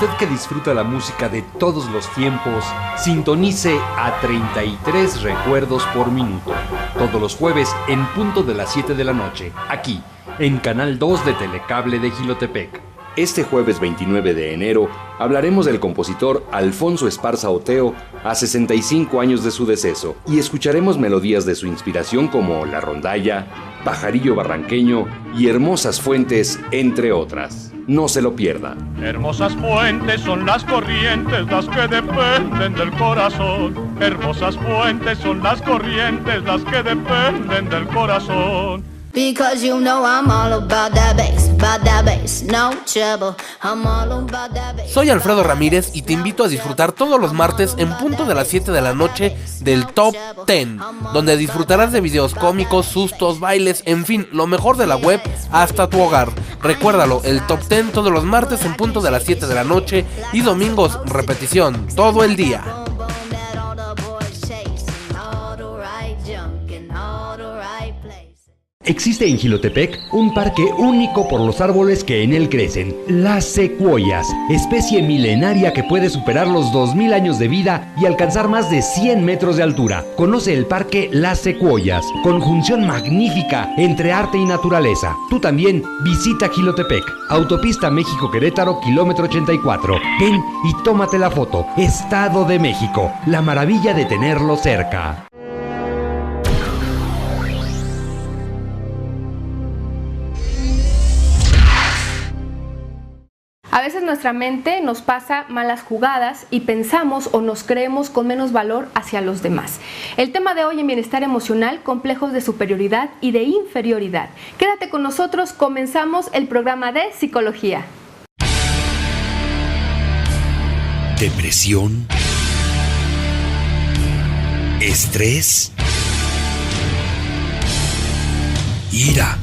usted que disfruta la música de todos los tiempos, sintonice a 33 recuerdos por minuto, todos los jueves en punto de las 7 de la noche, aquí, en Canal 2 de Telecable de Jilotepec. Este jueves 29 de enero hablaremos del compositor Alfonso Esparza Oteo a 65 años de su deceso y escucharemos melodías de su inspiración como La Rondalla, Pajarillo Barranqueño y Hermosas Fuentes, entre otras. No se lo pierda. Hermosas fuentes son las corrientes, las que dependen del corazón. Hermosas fuentes son las corrientes, las que dependen del corazón. Because you know I'm all about that bass, no trouble. I'm all about that bass. Soy Alfredo Ramírez y te invito a disfrutar todos los martes en punto de las 7 de la noche del Top 10, donde disfrutarás de videos cómicos, sustos, bailes, en fin, lo mejor de la web hasta tu hogar. Recuérdalo, el Top 10 todos los martes en punto de las 7 de la noche y domingos repetición todo el día. Existe en Jilotepec un parque único por los árboles que en él crecen, las secuoyas, especie milenaria que puede superar los 2000 años de vida y alcanzar más de 100 metros de altura. Conoce el parque Las Secuoyas, conjunción magnífica entre arte y naturaleza. Tú también visita Jilotepec, Autopista México-Querétaro, kilómetro 84. Ven y tómate la foto. Estado de México, la maravilla de tenerlo cerca. A veces nuestra mente nos pasa malas jugadas y pensamos o nos creemos con menos valor hacia los demás. El tema de hoy en Bienestar Emocional, complejos de superioridad y de inferioridad. Quédate con nosotros, comenzamos el programa de psicología. Depresión, estrés, ira.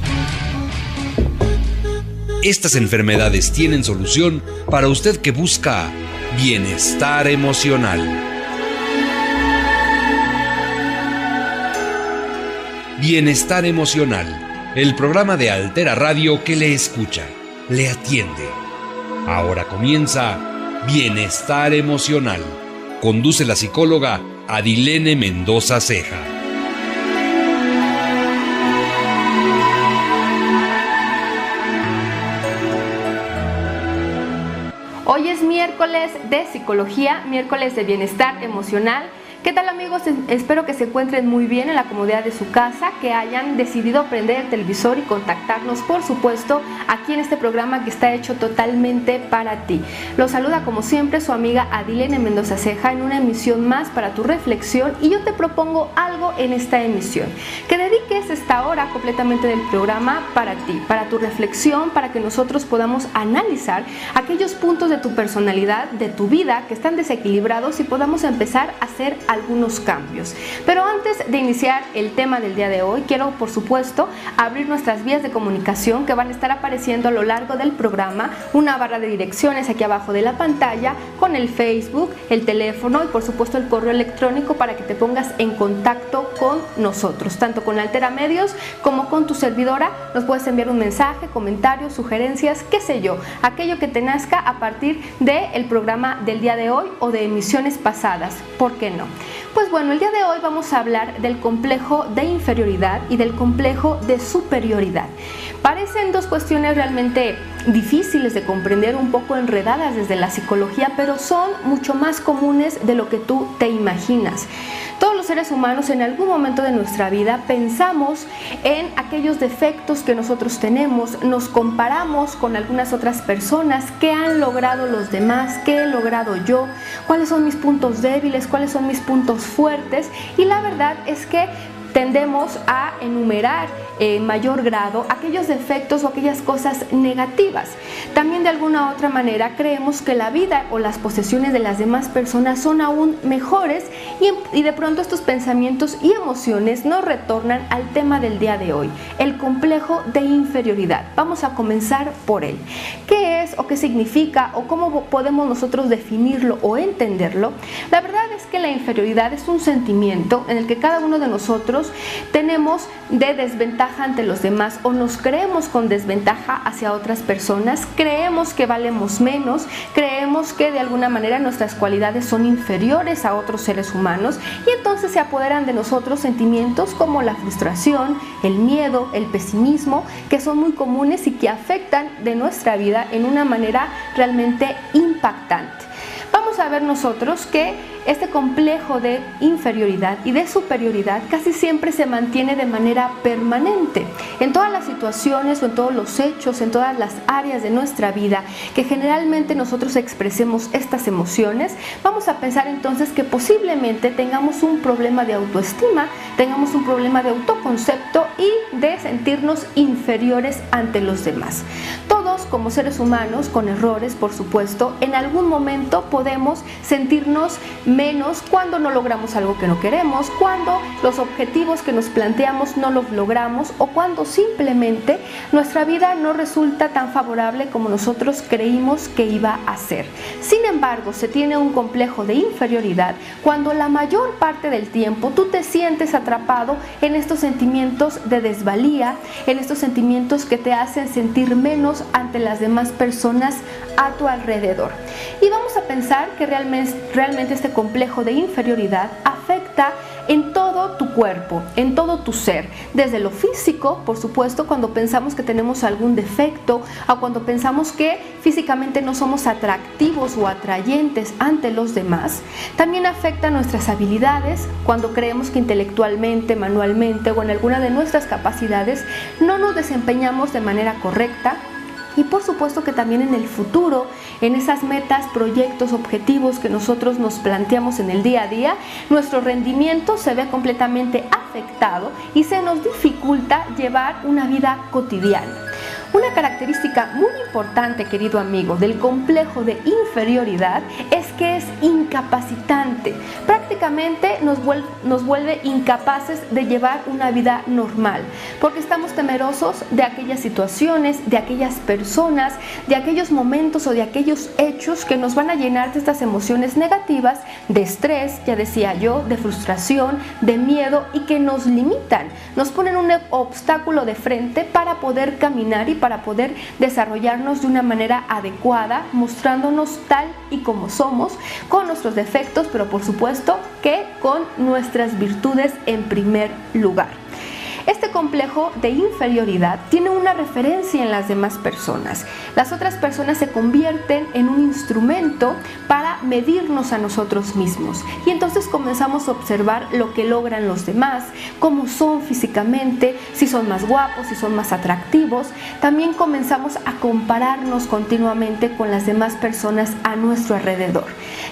Estas enfermedades tienen solución para usted que busca bienestar emocional. Bienestar Emocional, el programa de Altera Radio que le escucha, le atiende. Ahora comienza Bienestar Emocional. Conduce la psicóloga Adilene Mendoza Ceja. Hoy es miércoles de psicología, miércoles de bienestar emocional. ¿Qué tal, amigos? Espero que se encuentren muy bien en la comodidad de su casa, que hayan decidido prender el televisor y contactarnos, por supuesto, aquí en este programa que está hecho totalmente para ti. Los saluda como siempre su amiga Adilene Mendoza Ceja en una emisión más para tu reflexión, y yo te propongo algo en esta emisión, que dediques esta hora completamente del programa para ti, para tu reflexión, para que nosotros podamos analizar aquellos puntos de tu personalidad, de tu vida que están desequilibrados y podamos empezar a hacer algunos cambios. Pero antes de iniciar el tema del día de hoy, quiero por supuesto abrir nuestras vías de comunicación que van a estar apareciendo a lo largo del programa, una barra de direcciones aquí abajo de la pantalla con el Facebook, el teléfono y por supuesto el correo electrónico para que te pongas en contacto con nosotros, tanto con Altera Medios como con tu servidora. Nos puedes enviar un mensaje, comentarios, sugerencias, qué sé yo, aquello que te nazca a partir del programa del día de hoy o de emisiones pasadas, ¿por qué no? Pues bueno, el día de hoy vamos a hablar del complejo de inferioridad y del complejo de superioridad. Parecen dos cuestiones realmente difíciles de comprender, un poco enredadas desde la psicología, pero son mucho más comunes de lo que tú te imaginas. Todos los seres humanos en algún momento de nuestra vida pensamos en aquellos defectos que nosotros tenemos, nos comparamos con algunas otras personas, qué han logrado los demás, qué he logrado yo, cuáles son mis puntos débiles, cuáles son mis puntos fuertes, y la verdad es que tendemos a enumerar en mayor grado aquellos defectos o aquellas cosas negativas. También de alguna u otra manera creemos que la vida o las posesiones de las demás personas son aún mejores y de pronto estos pensamientos y emociones nos retornan al tema del día de hoy, el complejo de inferioridad. Vamos a comenzar por él. ¿Qué es o qué significa o cómo podemos nosotros definirlo o entenderlo? La verdad es que la inferioridad es un sentimiento en el que cada uno de nosotros tenemos de desventaja ante los demás, o nos creemos con desventaja hacia otras personas, creemos que valemos menos, creemos que de alguna manera nuestras cualidades son inferiores a otros seres humanos, y entonces se apoderan de nosotros sentimientos como la frustración, el miedo, el pesimismo, que son muy comunes y que afectan de nuestra vida en una manera realmente impactante. Vamos a ver nosotros que este complejo de inferioridad y de superioridad casi siempre se mantiene de manera permanente en todas las situaciones o en todos los hechos, en todas las áreas de nuestra vida que generalmente nosotros expresemos estas emociones. Vamos a pensar entonces que posiblemente tengamos un problema de autoestima, tengamos un problema de autoconcepto y de sentirnos inferiores ante los demás. Todos como seres humanos, con errores por supuesto, en algún momento podemos sentirnos menos cuando no logramos algo que no queremos, cuando los objetivos que nos planteamos no los logramos, o cuando simplemente nuestra vida no resulta tan favorable como nosotros creímos que iba a ser. Sin embargo, se tiene un complejo de inferioridad cuando la mayor parte del tiempo tú te sientes atrapado en estos sentimientos de desvalía, en estos sentimientos que te hacen sentir menos ante las demás personas a tu alrededor. Y vamos a pensar que realmente este complejo de inferioridad afecta en todo tu cuerpo, en todo tu ser, desde lo físico, por supuesto, cuando pensamos que tenemos algún defecto, a cuando pensamos que físicamente no somos atractivos o atrayentes ante los demás. También afecta nuestras habilidades, cuando creemos que intelectualmente, manualmente o en alguna de nuestras capacidades no nos desempeñamos de manera correcta. Y por supuesto que también en el futuro, en esas metas, proyectos, objetivos que nosotros nos planteamos en el día a día, nuestro rendimiento se ve completamente afectado y se nos dificulta llevar una vida cotidiana. Una característica muy importante, querido amigo, del complejo de inferioridad es que es incapacitante. Prácticamente nos vuelve incapaces de llevar una vida normal, porque estamos temerosos de aquellas situaciones, de aquellas personas, de aquellos momentos o de aquellos hechos que nos van a llenar de estas emociones negativas, de estrés, ya decía yo, de frustración, de miedo, y que nos limitan, nos ponen un obstáculo de frente para poder caminar y para poder desarrollarnos de una manera adecuada, mostrándonos tal y como somos, con nuestros defectos, pero por supuesto que con nuestras virtudes en primer lugar. Este complejo de inferioridad tiene una referencia en las demás personas. Las otras personas se convierten en un instrumento para medirnos a nosotros mismos. Y entonces comenzamos a observar lo que logran los demás, cómo son físicamente, si son más guapos, si son más atractivos. También comenzamos a compararnos continuamente con las demás personas a nuestro alrededor,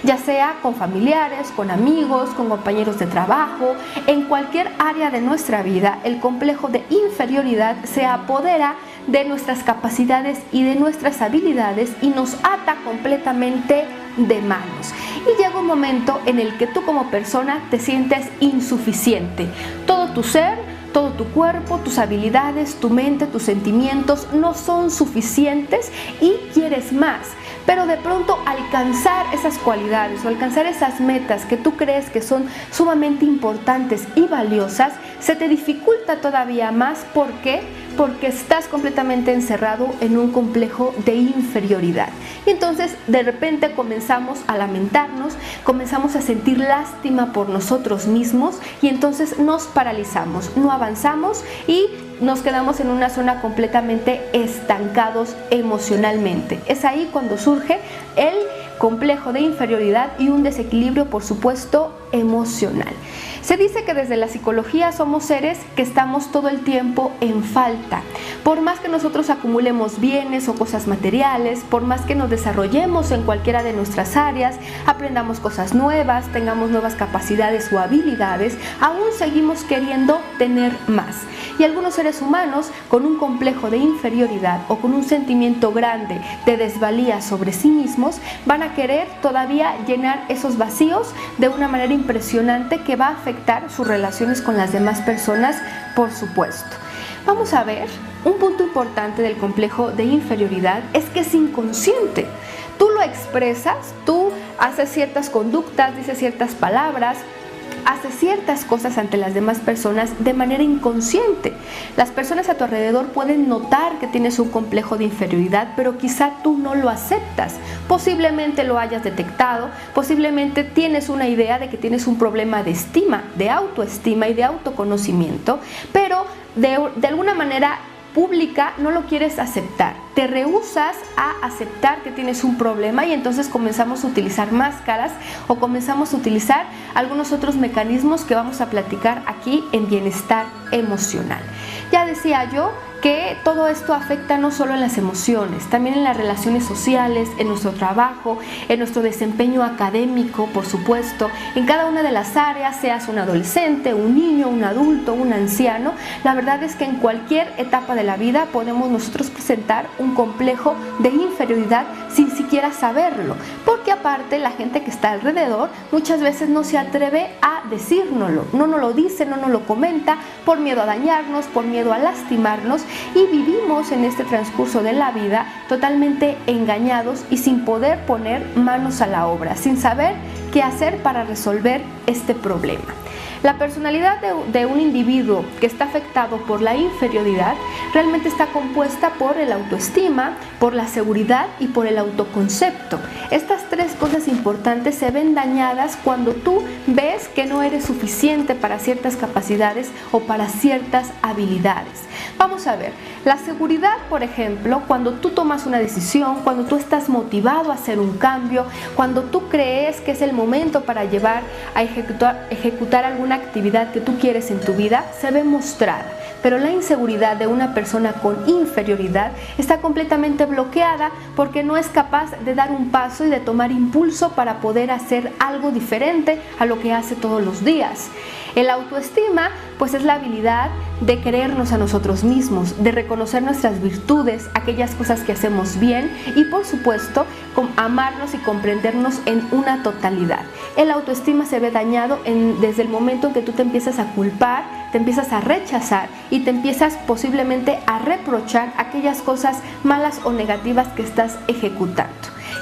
ya sea con familiares, con amigos, con compañeros de trabajo. En cualquier área de nuestra vida, el complejo de inferioridad se apodera de nuestras capacidades y de nuestras habilidades y nos ata completamente de manos. Y llega un momento en el que tú como persona te sientes insuficiente. Todo tu ser, todo tu cuerpo, tus habilidades, tu mente, tus sentimientos no son suficientes y quieres más. Pero de pronto alcanzar esas cualidades o alcanzar esas metas que tú crees que son sumamente importantes y valiosas, se te dificulta todavía más. ¿Por qué? Porque estás completamente encerrado en un complejo de inferioridad. Y entonces de repente comenzamos a lamentarnos, comenzamos a sentir lástima por nosotros mismos y entonces nos paralizamos, no avanzamos y nos quedamos en una zona completamente estancados emocionalmente. Es ahí cuando surge el complejo de inferioridad y un desequilibrio, por supuesto, emocional. Se dice que desde la psicología somos seres que estamos todo el tiempo en falta. Por más que nosotros acumulemos bienes o cosas materiales, por más que nos desarrollemos en cualquiera de nuestras áreas, aprendamos cosas nuevas, tengamos nuevas capacidades o habilidades, aún seguimos queriendo tener más. Y algunos seres humanos con un complejo de inferioridad o con un sentimiento grande de desvalía sobre sí mismos van a querer todavía llenar esos vacíos de una manera impresionante que va a afectar sus relaciones con las demás personas, por supuesto. Vamos a ver, un punto importante del complejo de inferioridad es que es inconsciente. Tú lo expresas, tú hace ciertas conductas, dice ciertas palabras, hace ciertas cosas ante las demás personas de manera inconsciente. Las personas a tu alrededor pueden notar que tienes un complejo de inferioridad, pero quizá tú no lo aceptas. Posiblemente lo hayas detectado, posiblemente tienes una idea de que tienes un problema de estima, de autoestima y de autoconocimiento, pero de alguna manera pública no lo quieres aceptar, te rehusas a aceptar que tienes un problema y entonces comenzamos a utilizar máscaras o comenzamos a utilizar algunos otros mecanismos que vamos a platicar aquí en Bienestar Emocional. Ya decía yo que todo esto afecta no solo en las emociones, también en las relaciones sociales, en nuestro trabajo, en nuestro desempeño académico, por supuesto, en cada una de las áreas, seas un adolescente, un niño, un adulto, un anciano. La verdad es que en cualquier etapa de la vida podemos nosotros presentar un complejo de inferioridad sin siquiera saberlo, porque aparte la gente que está alrededor muchas veces no se atreve a decírnoslo, no nos lo dice, no nos lo comenta, por miedo a dañarnos, por miedo a lastimarnos, y vivimos en este transcurso de la vida totalmente engañados y sin poder poner manos a la obra, sin saber qué hacer para resolver este problema. La personalidad de un individuo que está afectado por la inferioridad realmente está compuesta por el autoestima, por la seguridad y por el autoconcepto. Estas tres cosas importantes se ven dañadas cuando tú ves que no eres suficiente para ciertas capacidades o para ciertas habilidades. Vamos a ver, la seguridad, por ejemplo, cuando tú tomas una decisión, cuando tú estás motivado a hacer un cambio, cuando tú crees que es el momento para llevar a ejecutar alguna actividad que tú quieres en tu vida, se ve mostrada. Pero la inseguridad de una persona con inferioridad está completamente bloqueada porque no es capaz de dar un paso y de tomar impulso para poder hacer algo diferente a lo que hace todos los días. El autoestima, pues es la habilidad de querernos a nosotros mismos, de reconocer nuestras virtudes, aquellas cosas que hacemos bien y por supuesto amarnos y comprendernos en una totalidad. El autoestima se ve dañado desde el momento en que tú te empiezas a culpar, te empiezas a rechazar y te empiezas posiblemente a reprochar aquellas cosas malas o negativas que estás ejecutando.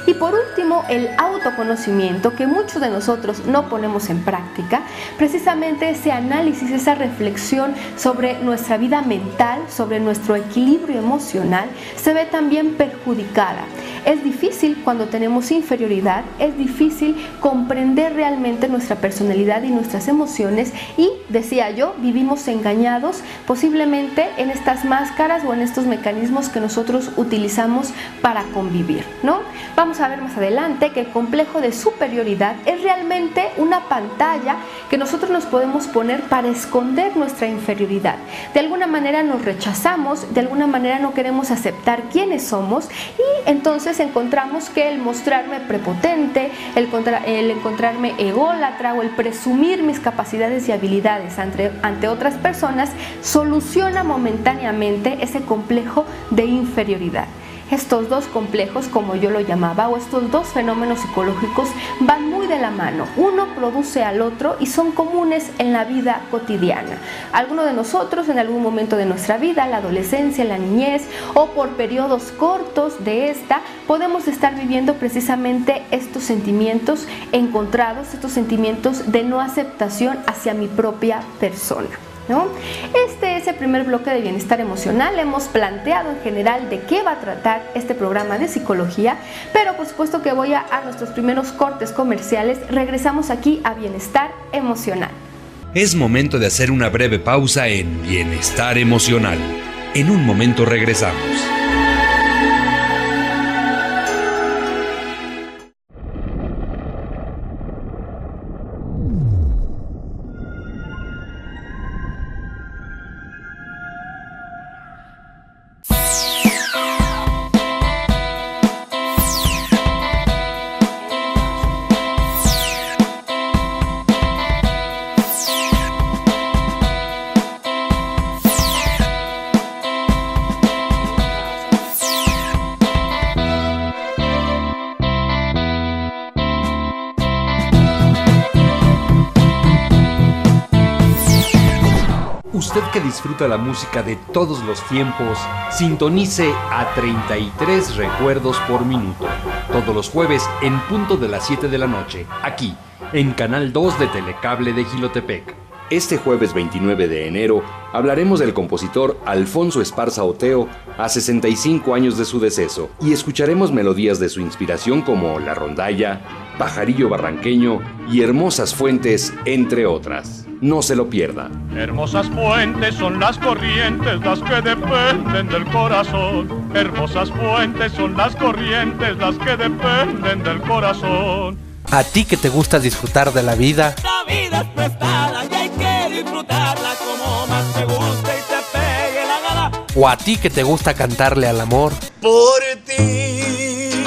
Y por último, el autoconocimiento, que muchos de nosotros no ponemos en práctica, precisamente ese análisis, esa reflexión sobre nuestra vida mental, sobre nuestro equilibrio emocional, se ve también perjudicada. Es difícil cuando tenemos inferioridad, es difícil comprender realmente nuestra personalidad y nuestras emociones y, decía yo, vivimos engañados posiblemente en estas máscaras o en estos mecanismos que nosotros utilizamos para convivir, ¿no? Vamos a ver más adelante que el complejo de superioridad es realmente una pantalla que nosotros nos podemos poner para esconder nuestra inferioridad. De alguna manera nos rechazamos, de alguna manera no queremos aceptar quiénes somos y entonces encontramos que el mostrarme prepotente, el encontrarme ególatra o el presumir mis capacidades y habilidades ante otras personas soluciona momentáneamente ese complejo de inferioridad. Estos dos complejos, como yo lo llamaba, o estos dos fenómenos psicológicos van muy de la mano. Uno produce al otro y son comunes en la vida cotidiana. Algunos de nosotros en algún momento de nuestra vida, la adolescencia, la niñez o por periodos cortos de esta, podemos estar viviendo precisamente estos sentimientos encontrados, estos sentimientos de no aceptación hacia mi propia persona, ¿no? Este es el primer bloque de bienestar emocional. Hemos planteado en general de qué va a tratar este programa de psicología, pero por supuesto que voy a nuestros primeros cortes comerciales. Regresamos aquí a Bienestar Emocional. Es momento de hacer una breve pausa en Bienestar Emocional. En un momento regresamos. que disfruta la música de todos los tiempos, sintonice a 33 recuerdos por minuto, todos los jueves en punto de las 7 de la noche, aquí, en Canal 2 de Telecable de Jilotepec. Este jueves 29 de enero hablaremos del compositor Alfonso Esparza Oteo a 65 años de su deceso y escucharemos melodías de su inspiración como La Rondalla, Pajarillo Barranqueño y Hermosas Fuentes, entre otras. No se lo pierda. Hermosas fuentes son las corrientes, las que dependen del corazón. Hermosas fuentes son las corrientes, las que dependen del corazón. A ti que te gusta disfrutar de la vida. La vida es prestada y hay que disfrutarla como más te guste y te pegue la gana. O a ti que te gusta cantarle al amor. Por ti.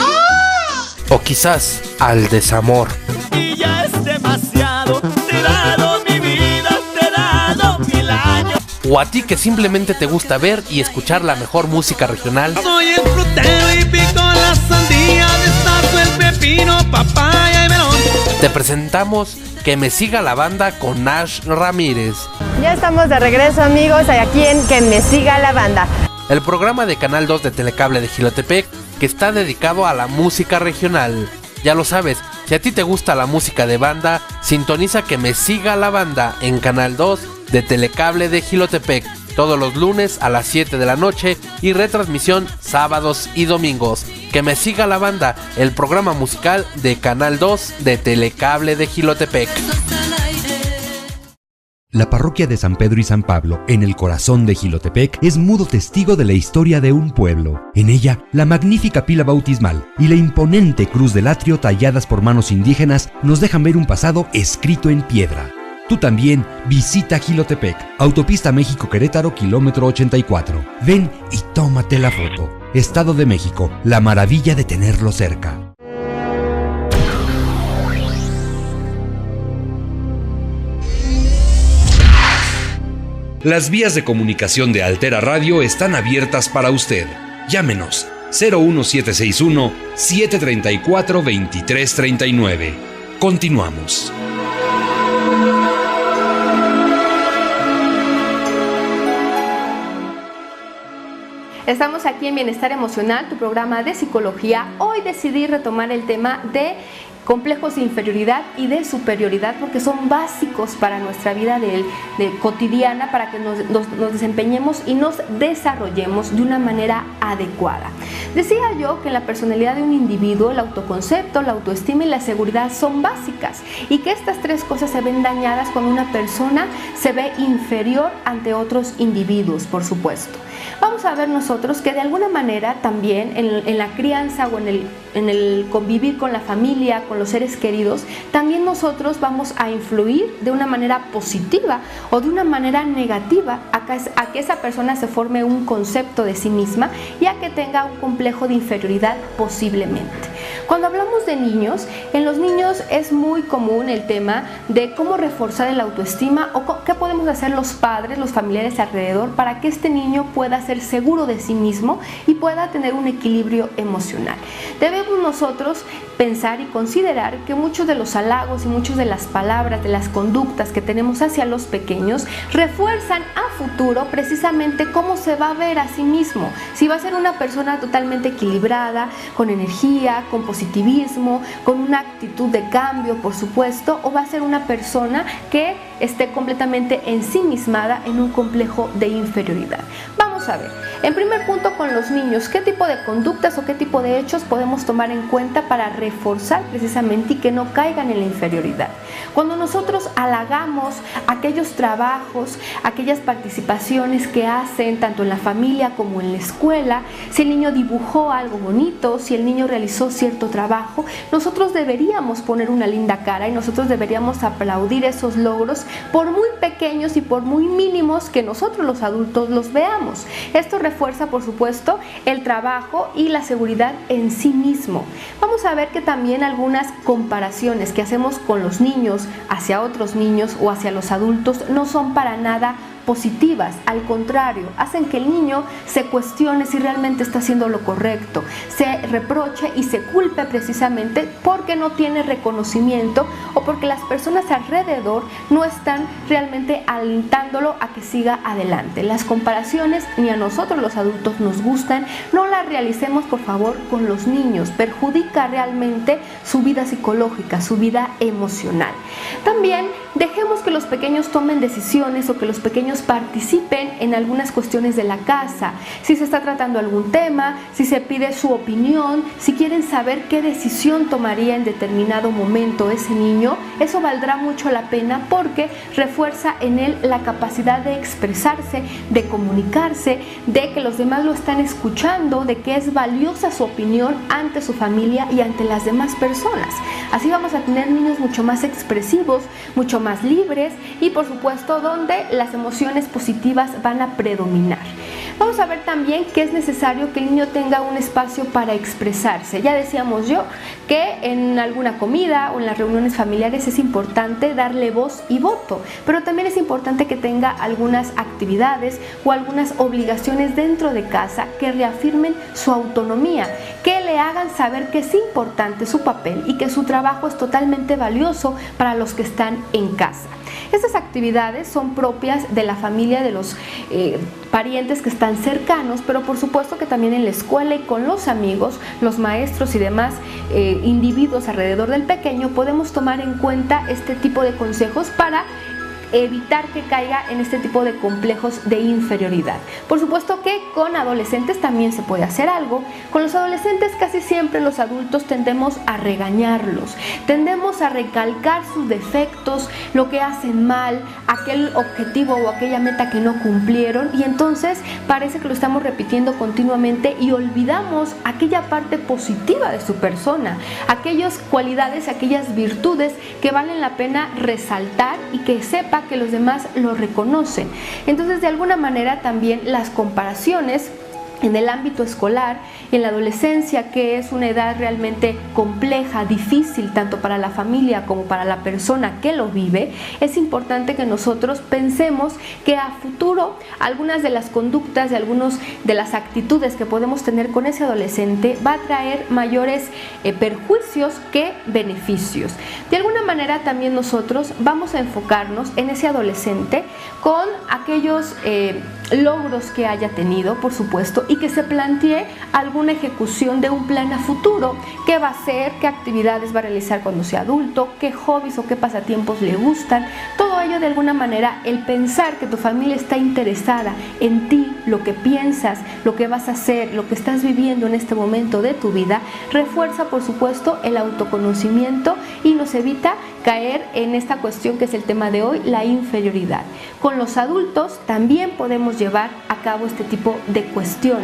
O quizás al desamor. Y ya es demasiado, te he dado mi vida, te he dado 1000 años. O a ti que simplemente te gusta ver y escuchar la mejor música regional. Soy el frutero y pico la sandía, destaco el pepino, papaya y melón. Te presentamos Que me siga la banda con Nash Ramírez. Ya estamos de regreso, amigos, aquí en Que me siga la banda. El programa de Canal 2 de Telecable de Jilotepec que está dedicado a la música regional. Ya lo sabes, si a ti te gusta la música de banda, sintoniza Que me siga la banda en Canal 2 de Telecable de Jilotepec, todos los lunes a las 7 de la noche y retransmisión sábados y domingos. Que me siga la banda, el programa musical de Canal 2 de Telecable de Jilotepec. La parroquia de San Pedro y San Pablo, en el corazón de Jilotepec, es mudo testigo de la historia de un pueblo. En ella, la magnífica pila bautismal y la imponente cruz del atrio talladas por manos indígenas nos dejan ver un pasado escrito en piedra. Tú también visita Jilotepec, Autopista México-Querétaro, kilómetro 84. Ven y tómate la foto. Estado de México, la maravilla de tenerlo cerca. Las vías de comunicación de Altera Radio están abiertas para usted. Llámenos 01761 734 2339. Continuamos. Estamos aquí en Bienestar Emocional, tu programa de psicología. Hoy decidí retomar el tema de complejos de inferioridad y de superioridad porque son básicos para nuestra vida de cotidiana, para que nos desempeñemos y nos desarrollemos de una manera adecuada. Decía yo que en la personalidad de un individuo el autoconcepto, la autoestima y la seguridad son básicas y que estas tres cosas se ven dañadas cuando una persona se ve inferior ante otros individuos, por supuesto. Vamos a ver nosotros que de alguna manera también en la crianza o en el convivir con la familia, con los seres queridos, también nosotros vamos a influir de una manera positiva o de una manera negativa a que esa persona se forme un concepto de sí misma y a que tenga un complejo de inferioridad posiblemente. Cuando hablamos de niños, en los niños es muy común el tema de cómo reforzar el autoestima o qué podemos hacer los padres, los familiares alrededor para que este niño pueda ser seguro de sí mismo y pueda tener un equilibrio emocional. Debemos nosotros pensar y considerar que muchos de los halagos y muchas de las palabras, de las conductas que tenemos hacia los pequeños refuerzan a futuro precisamente cómo se va a ver a sí mismo. Si va a ser una persona totalmente equilibrada, con energía, con positivismo, con una actitud de cambio, por supuesto, o va a ser una persona que esté completamente ensimismada en un complejo de inferioridad. Vamos a ver, en primer punto con los niños, ¿qué tipo de conductas o qué tipo de hechos podemos tomar en cuenta para reforzar precisamente y que no caigan en la inferioridad? Cuando nosotros halagamos aquellos trabajos, aquellas participaciones que hacen tanto en la familia como en la escuela, si el niño dibujó algo bonito, si el niño realizó cierto trabajo, nosotros deberíamos poner una linda cara y nosotros deberíamos aplaudir esos logros por muy pequeños y por muy mínimos que nosotros los adultos los veamos. Esto refuerza, por supuesto, el trabajo y la seguridad en sí mismo. Vamos a ver que también algunas comparaciones que hacemos con los niños hacia otros niños o hacia los adultos no son para nada positivas, al contrario, hacen que el niño se cuestione si realmente está haciendo lo correcto, se reproche y se culpe precisamente porque no tiene reconocimiento o porque las personas alrededor no están realmente alentándolo a que siga adelante. Las comparaciones ni a nosotros los adultos nos gustan, no las realicemos por favor con los niños, perjudica realmente su vida psicológica, su vida emocional. También dejemos que los pequeños tomen decisiones o que los pequeños participen en algunas cuestiones de la casa. Si se está tratando algún tema, si se pide su opinión, si quieren saber qué decisión tomaría en determinado momento ese niño, eso valdrá mucho la pena porque refuerza en él la capacidad de expresarse, de comunicarse, de que los demás lo están escuchando, de que es valiosa su opinión ante su familia y ante las demás personas. Así vamos a tener niños mucho más expresivos, mucho más libres y por supuesto donde las emociones positivas van a predominar. Vamos a ver también que es necesario que el niño tenga un espacio para expresarse. Ya decíamos yo que en alguna comida o en las reuniones familiares es importante darle voz y voto, pero también es importante que tenga algunas actividades o algunas obligaciones dentro de casa que reafirmen su autonomía, que le hagan saber que es importante su papel y que su trabajo es totalmente valioso para los que están en casa. Estas actividades son propias de la familia, de los parientes que están cercanos, pero por supuesto que también en la escuela y con los amigos, los maestros y demás individuos alrededor del pequeño podemos tomar en cuenta este tipo de consejos para evitar que caiga en este tipo de complejos de inferioridad. Por supuesto que con adolescentes también se puede hacer algo. Con los adolescentes casi siempre los adultos tendemos a regañarlos, tendemos a recalcar sus defectos, lo que hacen mal, aquel objetivo o aquella meta que no cumplieron y entonces parece que lo estamos repitiendo continuamente y olvidamos aquella parte positiva de su persona, aquellas cualidades, aquellas virtudes que valen la pena resaltar y que sepa que los demás lo reconocen. Entonces, de alguna manera también las comparaciones en el ámbito escolar, en la adolescencia, que es una edad realmente compleja, difícil, tanto para la familia como para la persona que lo vive, es importante que nosotros pensemos que a futuro algunas de las conductas, de algunas de las actitudes que podemos tener con ese adolescente va a traer mayores perjuicios que beneficios. De alguna manera también nosotros vamos a enfocarnos en ese adolescente con aquellos logros que haya tenido, por supuesto, y que se plantee alguna ejecución de un plan a futuro, qué va a hacer, qué actividades va a realizar cuando sea adulto, qué hobbies o qué pasatiempos le gustan. Todo ello, de alguna manera, el pensar que tu familia está interesada en ti, lo que piensas, lo que vas a hacer, lo que estás viviendo en este momento de tu vida, refuerza por supuesto el autoconocimiento y nos evita caer en esta cuestión que es el tema de hoy, la inferioridad. Con los adultos también podemos llevar a cabo este tipo de cuestiones.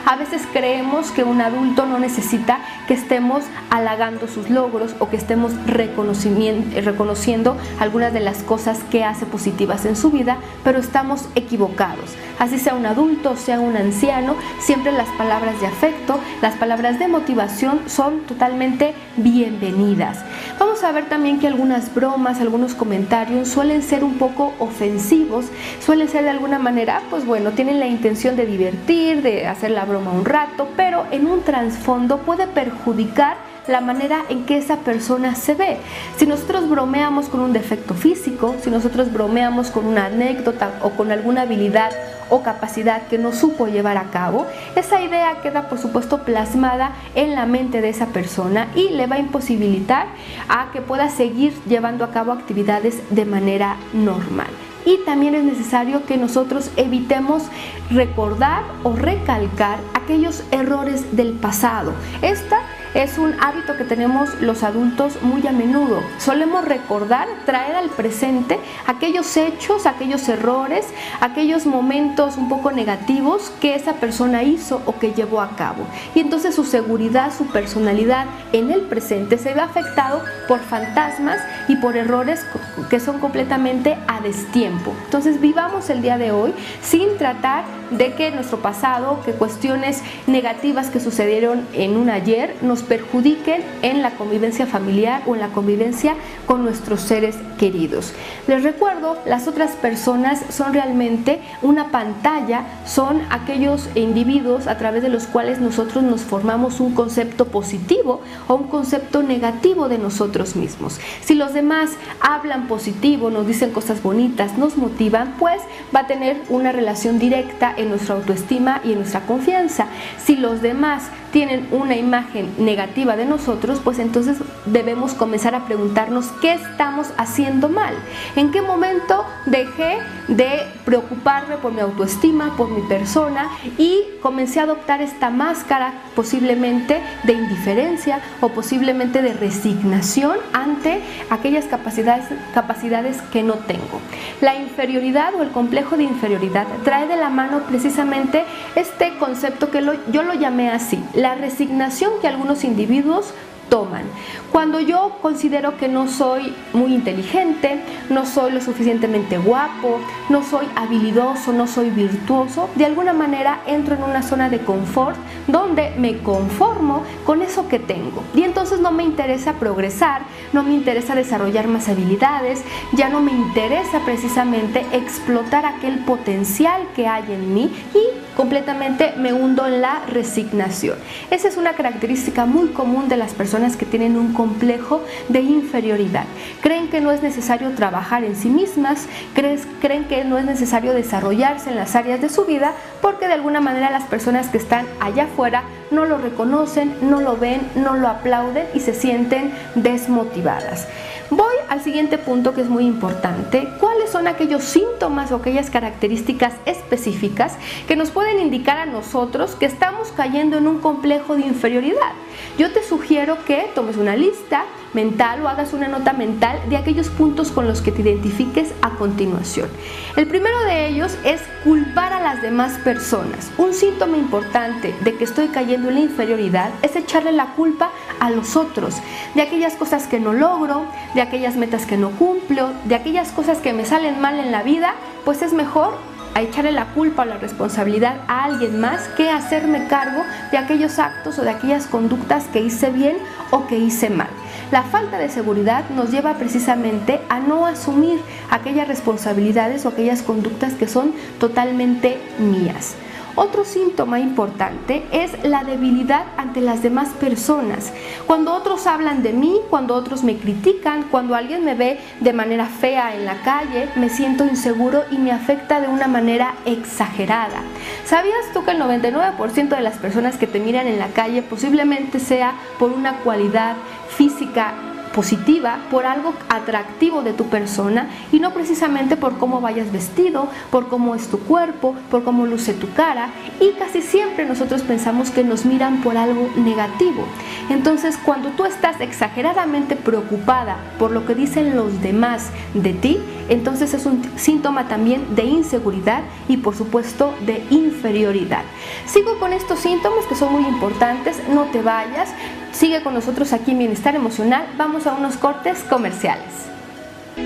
A veces creemos que un adulto no necesita que estemos halagando sus logros o que estemos reconociendo algunas de las cosas que hace positivas en su vida, pero estamos equivocados. Así sea un adulto, sea un anciano, siempre las palabras de afecto, las palabras de motivación son totalmente bienvenidas. Vamos a ver también que algunas bromas, algunos comentarios suelen ser un poco ofensivos, suelen ser de alguna manera, pues bueno, tienen la intención de divertir, de hacer la broma un rato, pero en un trasfondo puede perjudicar la manera en que esa persona se ve. Si nosotros bromeamos con un defecto físico, si nosotros bromeamos con una anécdota o con alguna habilidad o capacidad que no supo llevar a cabo, esa idea queda por supuesto plasmada en la mente de esa persona y le va a imposibilitar a que pueda seguir llevando a cabo actividades de manera normal. Y también es necesario que nosotros evitemos recordar o recalcar aquellos errores del pasado. Esta es un hábito que tenemos los adultos muy a menudo. Solemos recordar, traer al presente aquellos hechos, aquellos errores, aquellos momentos un poco negativos que esa persona hizo o que llevó a cabo. Y entonces su seguridad, su personalidad en el presente se ve afectado por fantasmas y por errores que son completamente a destiempo. Entonces vivamos el día de hoy sin tratar de que nuestro pasado, que cuestiones negativas que sucedieron en un ayer nos nos perjudiquen en la convivencia familiar o en la convivencia con nuestros seres queridos. Les recuerdo, las otras personas son realmente una pantalla, son aquellos individuos a través de los cuales nosotros nos formamos un concepto positivo o un concepto negativo de nosotros mismos. Si los demás hablan positivo, nos dicen cosas bonitas, nos motivan, pues va a tener una relación directa en nuestra autoestima y en nuestra confianza. Si los demás tienen una imagen negativa de nosotros, pues entonces debemos comenzar a preguntarnos qué estamos haciendo mal, en qué momento dejé de preocuparme por mi autoestima, por mi persona, y comencé a adoptar esta máscara posiblemente de indiferencia o posiblemente de resignación ante aquellas capacidades que no tengo. La inferioridad o el complejo de inferioridad trae de la mano precisamente este concepto que yo lo llamé así, la resignación que algunos individuos toman. Cuando yo considero que no soy muy inteligente, no soy lo suficientemente guapo, no soy habilidoso, no soy virtuoso, de alguna manera entro en una zona de confort donde me conformo con eso que tengo. Y entonces no me interesa progresar, no me interesa desarrollar más habilidades, ya no me interesa precisamente explotar aquel potencial que hay en mí y completamente me hundo en la resignación. Esa es una característica muy común de las personas que tienen un complejo de inferioridad. Creen que no es necesario trabajar en sí mismas, creen que no es necesario desarrollarse en las áreas de su vida porque de alguna manera las personas que están allá afuera no lo reconocen, no lo ven, no lo aplauden y se sienten desmotivadas. Voy al siguiente punto que es muy importante. ¿Cuáles son aquellos síntomas o aquellas características específicas que nos pueden indicar a nosotros que estamos cayendo en un complejo de inferioridad? Yo te sugiero que tomes una lista mental o hagas una nota mental de aquellos puntos con los que te identifiques a continuación. El primero de ellos es culpar a las demás personas. Un síntoma importante de que estoy cayendo en la inferioridad es echarle la culpa a los otros, de aquellas cosas que no logro, de aquellas metas que no cumplo, de aquellas cosas que me salen mal en la vida, pues es mejor a echarle la culpa o la responsabilidad a alguien más que hacerme cargo de aquellos actos o de aquellas conductas que hice bien o que hice mal. La falta de seguridad nos lleva precisamente a no asumir aquellas responsabilidades o aquellas conductas que son totalmente mías. Otro síntoma importante es la debilidad ante las demás personas. Cuando otros hablan de mí, cuando otros me critican, cuando alguien me ve de manera fea en la calle, me siento inseguro y me afecta de una manera exagerada. ¿Sabías tú que el 99% de las personas que te miran en la calle posiblemente sea por una cualidad física positiva, por algo atractivo de tu persona y no precisamente por cómo vayas vestido, por cómo es tu cuerpo, por cómo luce tu cara? Y casi siempre nosotros pensamos que nos miran por algo negativo. Entonces, cuando tú estás exageradamente preocupada por lo que dicen los demás de ti, entonces es un síntoma también de inseguridad y por supuesto de inferioridad. Sigo con estos síntomas que son muy importantes, no te vayas. Sigue con nosotros aquí en Bienestar Emocional. Vamos a unos cortes comerciales.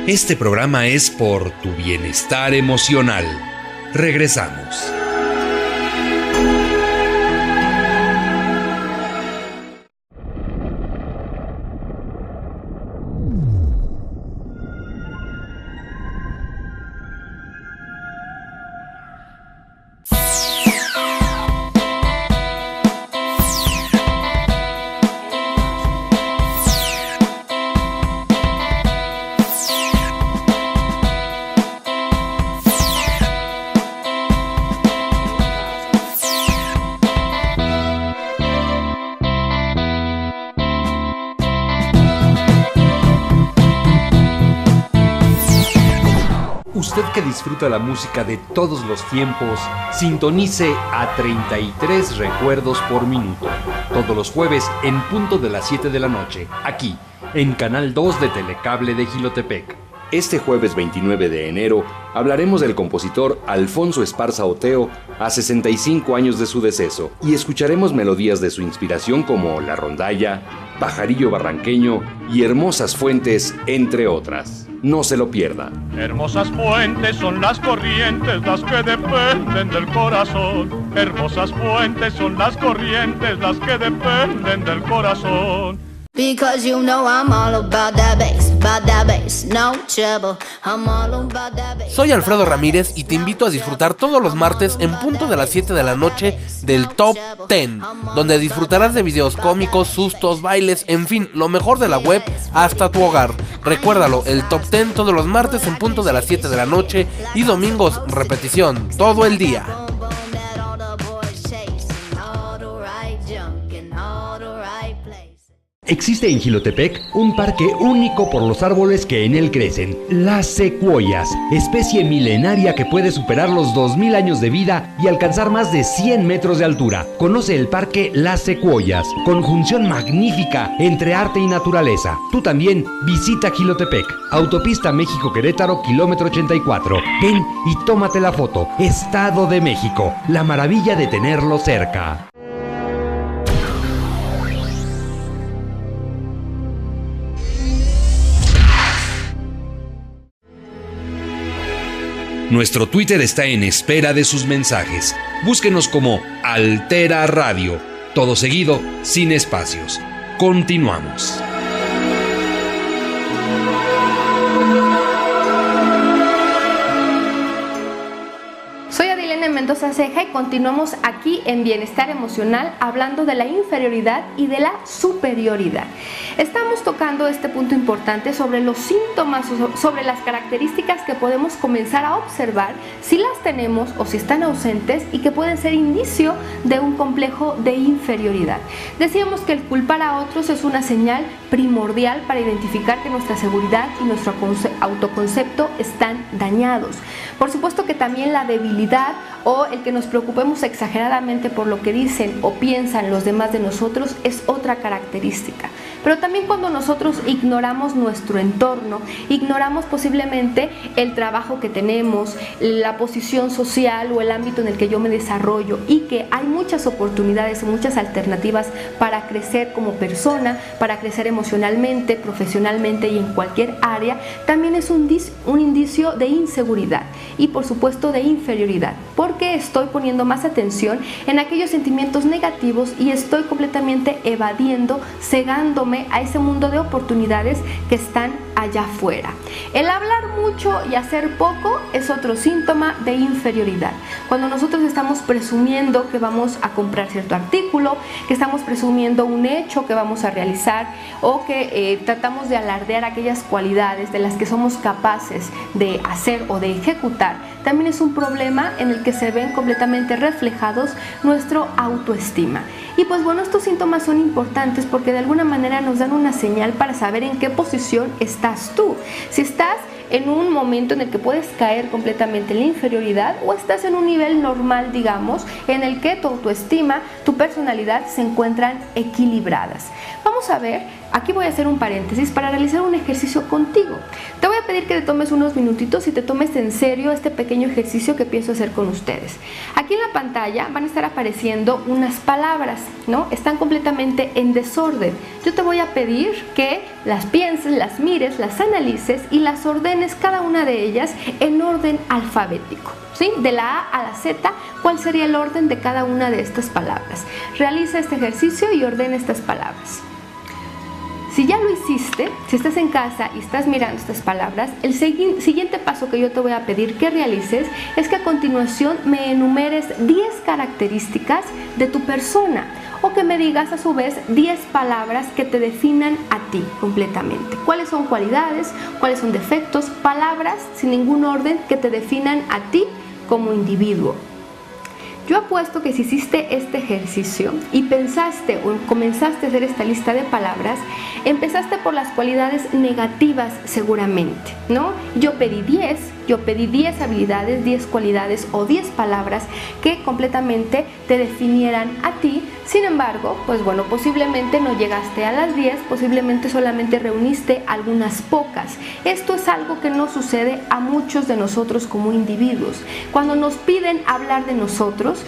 Este programa es por tu bienestar emocional. Regresamos. Usted que disfruta la música de todos los tiempos, sintonice a 33 recuerdos por minuto, todos los jueves en punto de las 7 de la noche, aquí, en Canal 2 de Telecable de Jilotepec. Este jueves 29 de enero hablaremos del compositor Alfonso Esparza Oteo a 65 años de su deceso y escucharemos melodías de su inspiración como La Rondalla, Pajarillo Barranqueño y Hermosas Fuentes, entre otras. No se lo pierda. Hermosas fuentes son las corrientes, las que dependen del corazón. Hermosas fuentes son las corrientes, las que dependen del corazón. Because you know I'm all about that bass, no trouble. I'm all about that bass. Soy Alfredo Ramírez y te invito a disfrutar todos los martes en punto de las 7 de la noche del Top 10, donde disfrutarás de videos cómicos, sustos, bailes, en fin, lo mejor de la web hasta tu hogar. Recuérdalo, el Top 10 todos los martes en punto de las 7 de la noche y domingos repetición todo el día. Existe en Jilotepec un parque único por los árboles que en él crecen, las secuoyas, especie milenaria que puede superar los 2000 años de vida y alcanzar más de 100 metros de altura. Conoce el parque Las Secuoyas, conjunción magnífica entre arte y naturaleza. Tú también visita Jilotepec, Autopista México-Querétaro, kilómetro 84. Ven y tómate la foto. Estado de México, la maravilla de tenerlo cerca. Nuestro Twitter está en espera de sus mensajes. Búsquenos como Altera Radio. Todo seguido, sin espacios. Continuamos. Soy Adilene Mendoza Ceja y continuamos aquí en Bienestar Emocional hablando de la inferioridad y de la superioridad. Estamos tocando este punto importante sobre los síntomas, sobre las características que podemos comenzar a observar si las tenemos o si están ausentes y que pueden ser indicio de un complejo de inferioridad. Decíamos que el culpar a otros es una señal primordial para identificar que nuestra seguridad y nuestro autoconcepto están dañados. Por supuesto que también la debilidad o el que nos preocupemos exageradamente por lo que dicen o piensan los demás de nosotros es otra característica. Pero también cuando nosotros ignoramos nuestro entorno, ignoramos posiblemente el trabajo que tenemos, la posición social o el ámbito en el que yo me desarrollo y que hay muchas oportunidades, muchas alternativas para crecer como persona, para crecer emocionalmente, profesionalmente y en cualquier área, también es un indicio de inseguridad y por supuesto de inferioridad, porque estoy poniendo más atención en aquellos sentimientos negativos y estoy completamente evadiendo, cegándome a ese mundo de oportunidades que están allá afuera. El hablar mucho y hacer poco es otro síntoma de inferioridad. Cuando nosotros estamos presumiendo que vamos a comprar cierto artículo, que estamos presumiendo un hecho que vamos a realizar o que tratamos de alardear aquellas cualidades de las que somos capaces de hacer o de ejecutar, también es un problema en el que se ven completamente reflejados nuestra autoestima. Y pues bueno, estos síntomas son importantes porque de alguna manera nos dan una señal para saber en qué posición estás tú. Si estás en un momento en el que puedes caer completamente en la inferioridad o estás en un nivel normal, digamos, en el que tu autoestima, tu personalidad se encuentran equilibradas. Vamos a ver, aquí voy a hacer un paréntesis para realizar un ejercicio contigo. Te voy a pedir que te tomes unos minutitos y te tomes en serio este pequeño ejercicio que pienso hacer con ustedes. Aquí en la pantalla van a estar apareciendo unas palabras, ¿no? Están completamente en desorden. Yo te voy a pedir que las pienses, las mires, las analices y las ordenes cada una de ellas en orden alfabético. ¿Sí? De la A a la Z, ¿cuál sería el orden de cada una de estas palabras? Realiza este ejercicio y ordena estas palabras. Si ya lo hiciste, si estás en casa y estás mirando estas palabras, el siguiente paso que yo te voy a pedir que realices es que a continuación me enumeres 10 características de tu persona o que me digas a su vez 10 palabras que te definan a ti completamente. ¿Cuáles son cualidades? ¿Cuáles son defectos? Palabras sin ningún orden que te definan a ti como individuo. Yo apuesto que si hiciste este ejercicio y pensaste o comenzaste a hacer esta lista de palabras, empezaste por las cualidades negativas seguramente, ¿no? Yo pedí 10 habilidades, 10 cualidades o 10 palabras que completamente te definieran a ti Sin embargo, pues bueno, posiblemente no llegaste a las 10, posiblemente solamente reuniste algunas pocas. Esto es algo que no sucede a muchos de nosotros como individuos. Cuando nos piden hablar de nosotros,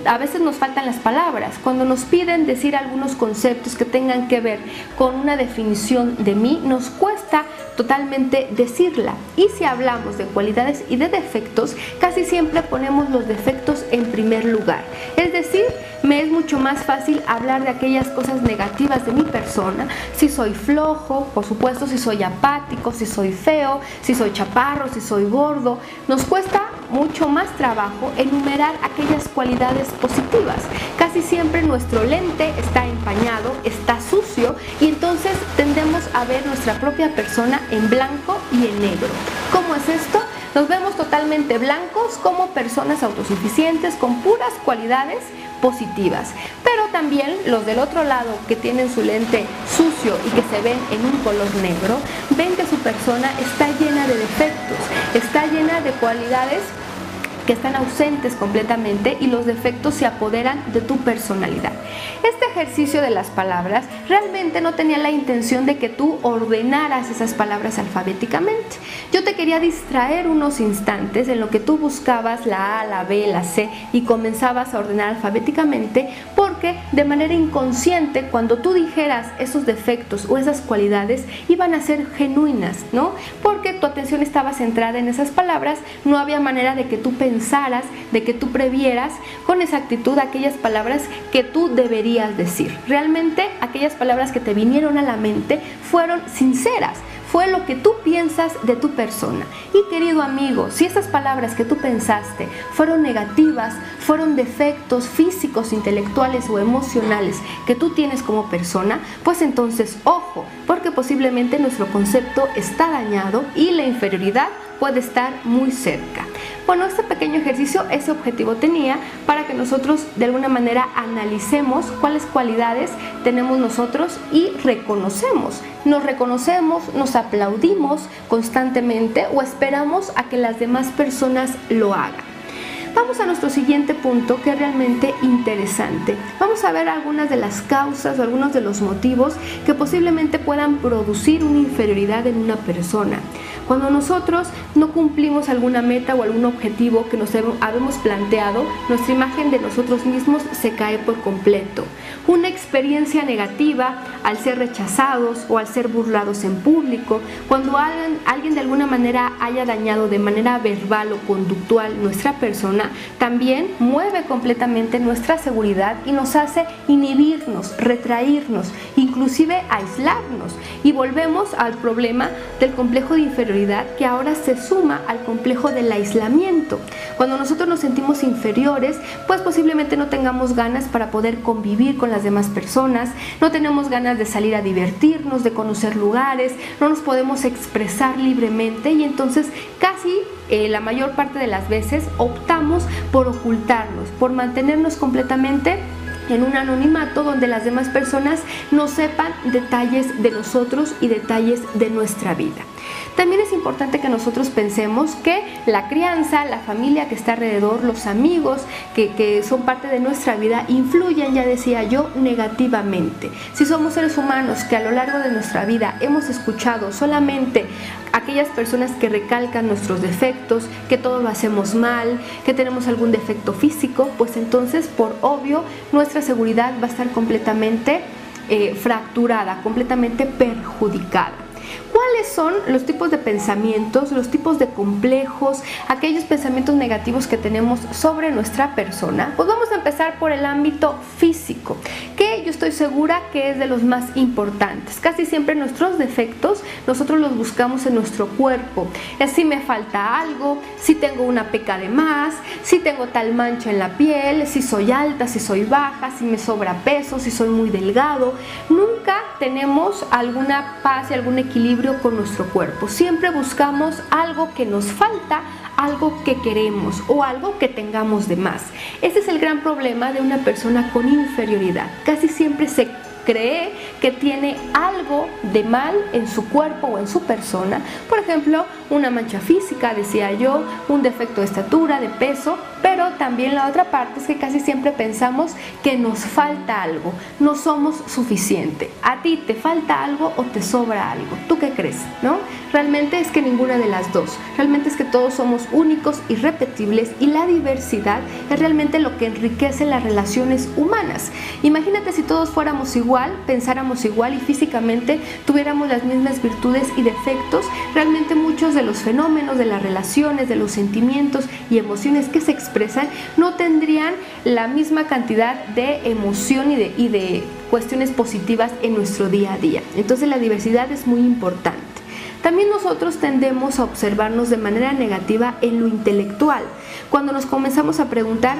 a veces nos faltan las palabras. Cuando nos piden decir algunos conceptos que tengan que ver con una definición de mí, nos cuesta totalmente decirla. Y si hablamos de cualidades y de defectos, casi siempre ponemos los defectos en primer lugar. Es decir, me es mucho más fácil hablar de aquellas cosas negativas de mi persona. Si soy flojo, por supuesto, si soy apático, si soy feo, si soy chaparro, si soy gordo. Nos cuesta mucho más trabajo enumerar aquellas cualidades positivas. Casi siempre nuestro lente está empañado, está sucio, y entonces tendemos a ver nuestra propia persona en blanco y en negro. ¿Cómo es esto? Nos vemos totalmente blancos como personas autosuficientes con puras cualidades positivas, pero también los del otro lado que tienen su lente sucio y que se ven en un color negro, ven que su persona está llena de defectos, está llena de cualidades que están ausentes completamente, y los defectos se apoderan de tu personalidad. Este ejercicio de las palabras realmente no tenía la intención de que tú ordenaras esas palabras alfabéticamente. Yo te quería distraer unos instantes en lo que tú buscabas la A, la B, la C y comenzabas a ordenar alfabéticamente, porque de manera inconsciente, cuando tú dijeras esos defectos o esas cualidades, iban a ser genuinas, ¿no? Porque tu atención estaba centrada en esas palabras, no había manera de que tú pensaras, de que tú previeras con exactitud aquellas palabras que tú deberías decir. Realmente aquellas palabras que te vinieron a la mente fueron sinceras, fue lo que tú piensas de tu persona. Y querido amigo, si esas palabras que tú pensaste fueron negativas, fueron defectos físicos, intelectuales o emocionales que tú tienes como persona, pues entonces ojo, porque posiblemente nuestro concepto está dañado y la inferioridad puede estar muy cerca. Bueno, este pequeño ejercicio, ese objetivo tenía, para que nosotros de alguna manera analicemos cuáles cualidades tenemos nosotros y nos reconocemos, nos aplaudimos constantemente o esperamos a que las demás personas lo hagan. Vamos a nuestro siguiente punto, que es realmente interesante. Vamos a ver algunas de las causas o algunos de los motivos que posiblemente puedan producir una inferioridad en una persona. Cuando nosotros no cumplimos alguna meta o algún objetivo que nos habíamos planteado, nuestra imagen de nosotros mismos se cae por completo. Una experiencia negativa al ser rechazados o al ser burlados en público, cuando alguien de alguna manera haya dañado de manera verbal o conductual nuestra persona, también mueve completamente nuestra seguridad y nos hace inhibirnos, retraernos, inclusive aislarnos, y volvemos al problema del complejo de inferioridad, que ahora se suma al complejo del aislamiento. Cuando nosotros nos sentimos inferiores, pues posiblemente no tengamos ganas para poder convivir con las demás personas, no tenemos ganas de salir a divertirnos, de conocer lugares, no nos podemos expresar libremente, y entonces casi la mayor parte de las veces optamos por ocultarnos, por mantenernos completamente en un anonimato donde las demás personas no sepan detalles de nosotros y detalles de nuestra vida. También es importante que nosotros pensemos que la crianza, la familia que está alrededor, los amigos que son parte de nuestra vida, influyen, ya decía yo, negativamente. Si somos seres humanos que a lo largo de nuestra vida hemos escuchado solamente aquellas personas que recalcan nuestros defectos, que todo lo hacemos mal, que tenemos algún defecto físico, pues entonces, por obvio, nuestra seguridad va a estar completamente fracturada, completamente perjudicada. ¿Cuáles son los tipos de pensamientos, los tipos de complejos, aquellos pensamientos negativos que tenemos sobre nuestra persona? Pues vamos a empezar por el ámbito físico, que yo estoy segura que es de los más importantes. Casi siempre nuestros defectos nosotros los buscamos en nuestro cuerpo. Es si me falta algo, si tengo una peca de más, si tengo tal mancha en la piel, si soy alta, si soy baja, si me sobra peso, si soy muy delgado. Nunca tenemos alguna paz y algún equilibrio con nuestro cuerpo. Siempre buscamos algo que nos falta, algo que queremos o algo que tengamos de más. Ese es el gran problema de una persona con inferioridad. Casi siempre se cree que tiene algo de mal en su cuerpo o en su persona. Por ejemplo, una mancha física, decía yo, un defecto de estatura, de peso, pero también la otra parte es que casi siempre pensamos que nos falta algo, no somos suficiente. ¿A ti te falta algo o te sobra algo? ¿Tú qué crees? ¿No? Realmente es que ninguna de las dos. Realmente es que todos somos únicos, irrepetibles, y la diversidad es realmente lo que enriquece las relaciones humanas. Imagínate si todos fuéramos igual, pensáramos igual y físicamente tuviéramos las mismas virtudes y defectos. Realmente muchos de los fenómenos de las relaciones, de los sentimientos y emociones que se expresan no tendrían la misma cantidad de emoción y de cuestiones positivas en nuestro día a día. Entonces la diversidad es muy importante. También nosotros tendemos a observarnos de manera negativa en lo intelectual. Cuando nos comenzamos a preguntar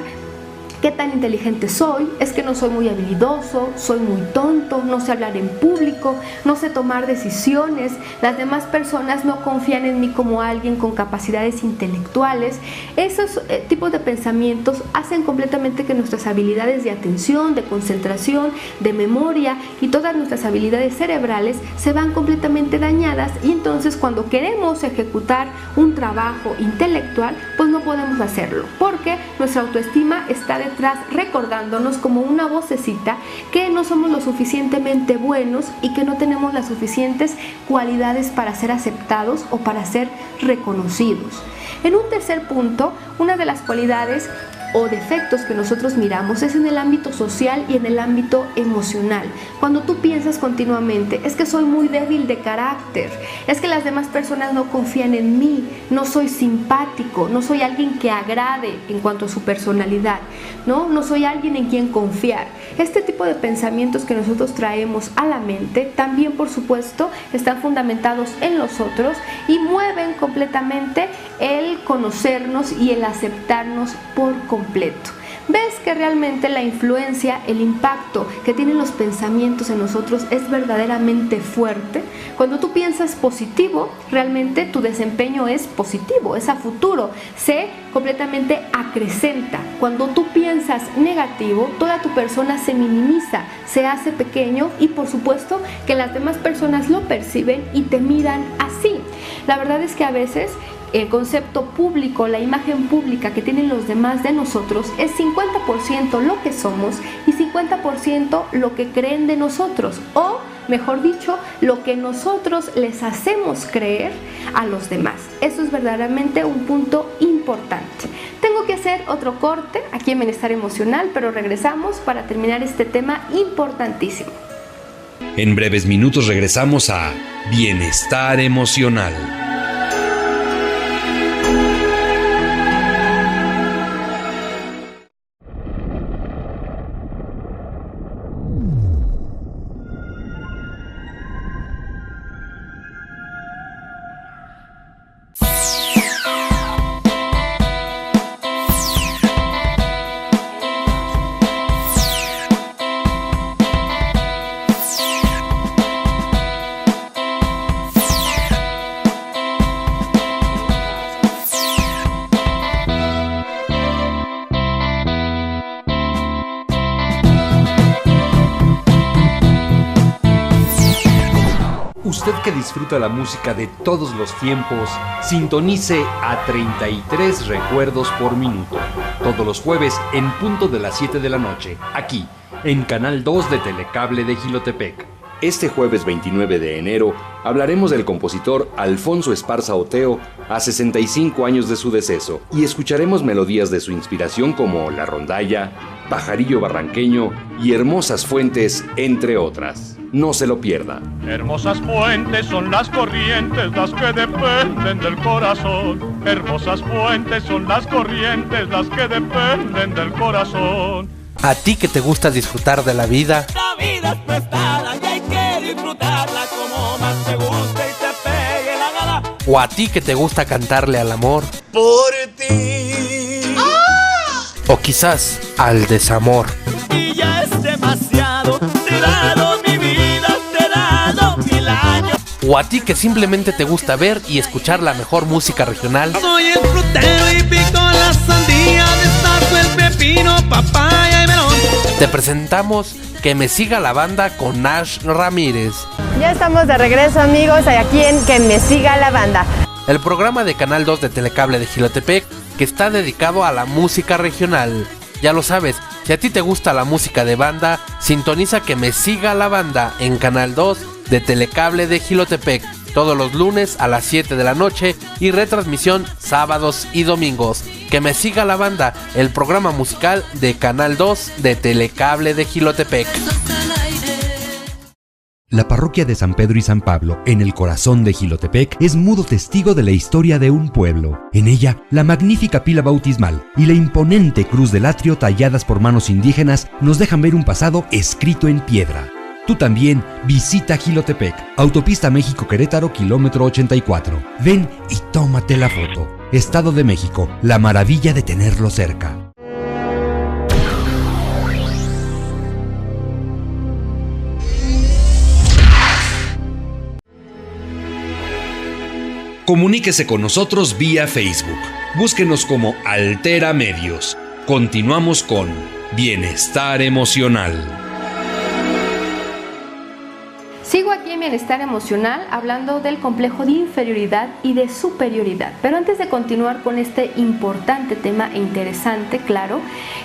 ¿qué tan inteligente soy? Es que no soy muy habilidoso, soy muy tonto, no sé hablar en público, no sé tomar decisiones, las demás personas no confían en mí como alguien con capacidades intelectuales. Esos tipos de pensamientos hacen completamente que nuestras habilidades de atención, de concentración, de memoria y todas nuestras habilidades cerebrales se van completamente dañadas, y entonces cuando queremos ejecutar un trabajo intelectual, pues no podemos hacerlo, porque nuestra autoestima está detrás recordándonos como una vocecita que no somos lo suficientemente buenos y que no tenemos las suficientes cualidades para ser aceptados o para ser reconocidos. En un tercer punto, una de las cualidades o defectos que nosotros miramos es en el ámbito social y en el ámbito emocional. Cuando tú piensas continuamente, es que soy muy débil de carácter, es que las demás personas no confían en mí, no soy simpático, no soy alguien que agrade en cuanto a su personalidad, no soy alguien en quien confiar. Este tipo de pensamientos que nosotros traemos a la mente también, por supuesto, están fundamentados en los otros y mueven completamente el conocernos y el aceptarnos por completo. ¿Ves que realmente la influencia, el impacto que tienen los pensamientos en nosotros es verdaderamente fuerte? Cuando tú piensas positivo, realmente tu desempeño es positivo, es a futuro, se completamente acrecenta. Cuando tú piensas negativo, toda tu persona se minimiza, se hace pequeño, y por supuesto que las demás personas lo perciben y te miran así. La verdad es que a veces el concepto público, la imagen pública que tienen los demás de nosotros es 50% lo que somos y 50% lo que creen de nosotros, o mejor dicho, lo que nosotros les hacemos creer a los demás. Eso es verdaderamente un punto importante. Tengo que hacer otro corte aquí en Bienestar Emocional, pero regresamos para terminar este tema importantísimo. En breves minutos regresamos a Bienestar Emocional. Usted que disfruta la música de todos los tiempos, sintonice a 33 recuerdos por minuto, todos los jueves en punto de las 7 de la noche, aquí, en Canal 2 de Telecable de Jilotepec. Este jueves 29 de enero hablaremos del compositor Alfonso Esparza Oteo a 65 años de su deceso, y escucharemos melodías de su inspiración como La Rondalla, Pajarillo Barranqueño y Hermosas Fuentes, entre otras. No se lo pierda. Hermosas fuentes son las corrientes, las que dependen del corazón. Hermosas fuentes son las corrientes, las que dependen del corazón. A ti que te gusta disfrutar de la vida. La vida es prestada y hay que disfrutarla como más te guste y te pegue la gana. O a ti que te gusta cantarle al amor. Por ti. O quizás al desamor. Y ya es demasiado, te he dado mi vida, te he dado 1000 años. O a ti que simplemente te gusta ver y escuchar la mejor música regional. Soy el frutero y pico la sandía, destaco el pepino, papaya y melón. Te presentamos Que me siga la banda con Nash Ramírez. Ya estamos de regreso, amigos, aquí en Que me siga la banda. El programa de Canal 2 de Telecable de Jilotepec que está dedicado a la música regional. Ya lo sabes, si a ti te gusta la música de banda, sintoniza Que me siga la banda en Canal 2 de Telecable de Jilotepec, todos los lunes a las 7 de la noche y retransmisión sábados y domingos. Que me siga la banda, el programa musical de Canal 2 de Telecable de Jilotepec. La parroquia de San Pedro y San Pablo, en el corazón de Jilotepec, es mudo testigo de la historia de un pueblo. En ella, la magnífica pila bautismal y la imponente cruz del atrio talladas por manos indígenas nos dejan ver un pasado escrito en piedra. Tú también visita Jilotepec, Autopista México-Querétaro, kilómetro 84. Ven y tómate la foto. Estado de México, la maravilla de tenerlo cerca. Comuníquese con nosotros vía Facebook. Búsquenos como Altera Medios. Continuamos con Bienestar Emocional. Sigo aquí en Bienestar Emocional hablando del complejo de inferioridad y de superioridad. Pero antes de continuar con este importante tema e interesante, claro,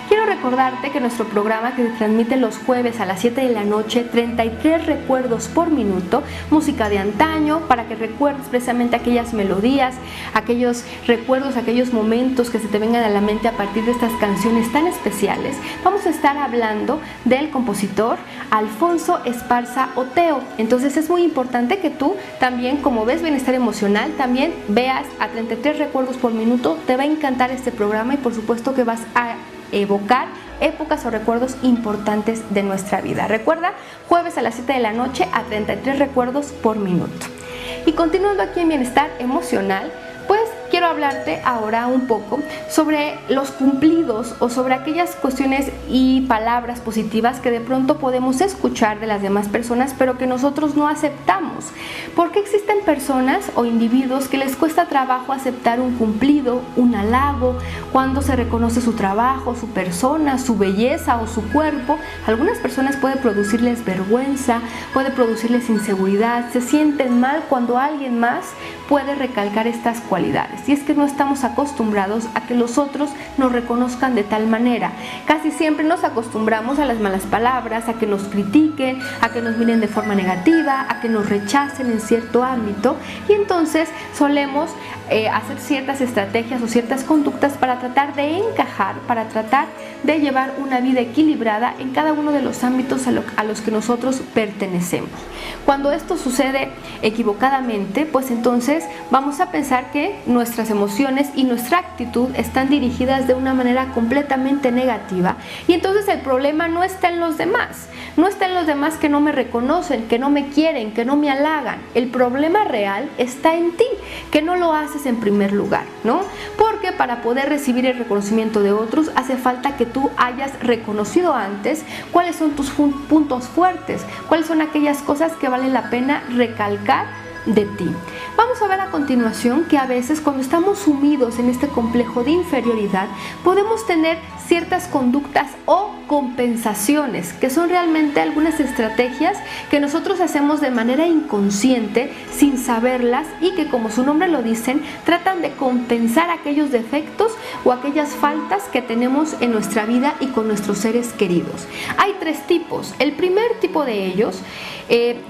quiero recordarte que nuestro programa que se transmite los jueves a las 7 de la noche, 33 recuerdos por minuto, música de antaño, para que recuerdes precisamente aquellas melodías, aquellos recuerdos, aquellos momentos que se te vengan a la mente a partir de estas canciones tan especiales. Vamos a estar hablando del compositor Alfonso Esparza Oteo. Entonces es muy importante que tú también, como ves Bienestar Emocional, también veas a 33 recuerdos por minuto. Te va a encantar este programa y por supuesto que vas a evocar épocas o recuerdos importantes de nuestra vida. Recuerda, jueves a las 7 de la noche a 33 recuerdos por minuto. Y continuando aquí en Bienestar Emocional, pues quiero hablarte ahora un poco sobre los cumplidos o sobre aquellas cuestiones y palabras positivas que de pronto podemos escuchar de las demás personas, pero que nosotros no aceptamos. Porque existen personas o individuos que les cuesta trabajo aceptar un cumplido, un halago, cuando se reconoce su trabajo, su persona, su belleza o su cuerpo. Algunas personas puede producirles vergüenza, puede producirles inseguridad, se sienten mal cuando alguien más puede recalcar estas cualidades. Y es que no estamos acostumbrados a que los otros nos reconozcan de tal manera. Casi siempre nos acostumbramos a las malas palabras, a que nos critiquen, a que nos miren de forma negativa, a que nos rechacen en cierto ámbito, y entonces solemos hacer ciertas estrategias o ciertas conductas para tratar de encajar, para tratar de llevar una vida equilibrada en cada uno de los ámbitos a los que nosotros pertenecemos. Cuando esto sucede equivocadamente, pues entonces vamos a pensar que nuestras emociones y nuestra actitud están dirigidas de una manera completamente negativa, y entonces el problema no está en los demás, no está en los demás que no me reconocen, que no me quieren, que no me halagan. El problema real está en ti, que no lo haces en primer lugar, ¿no? Porque para poder recibir el reconocimiento de otros hace falta que tú hayas reconocido antes cuáles son tus puntos fuertes, cuáles son aquellas cosas que vale la pena recalcar de ti. Vamos a ver a continuación que a veces cuando estamos sumidos en este complejo de inferioridad podemos tener ciertas conductas o compensaciones, que son realmente algunas estrategias que nosotros hacemos de manera inconsciente, sin saberlas, y que, como su nombre lo dicen, tratan de compensar aquellos defectos o aquellas faltas que tenemos en nuestra vida y con nuestros seres queridos. Hay tres tipos. El primer tipo de ellos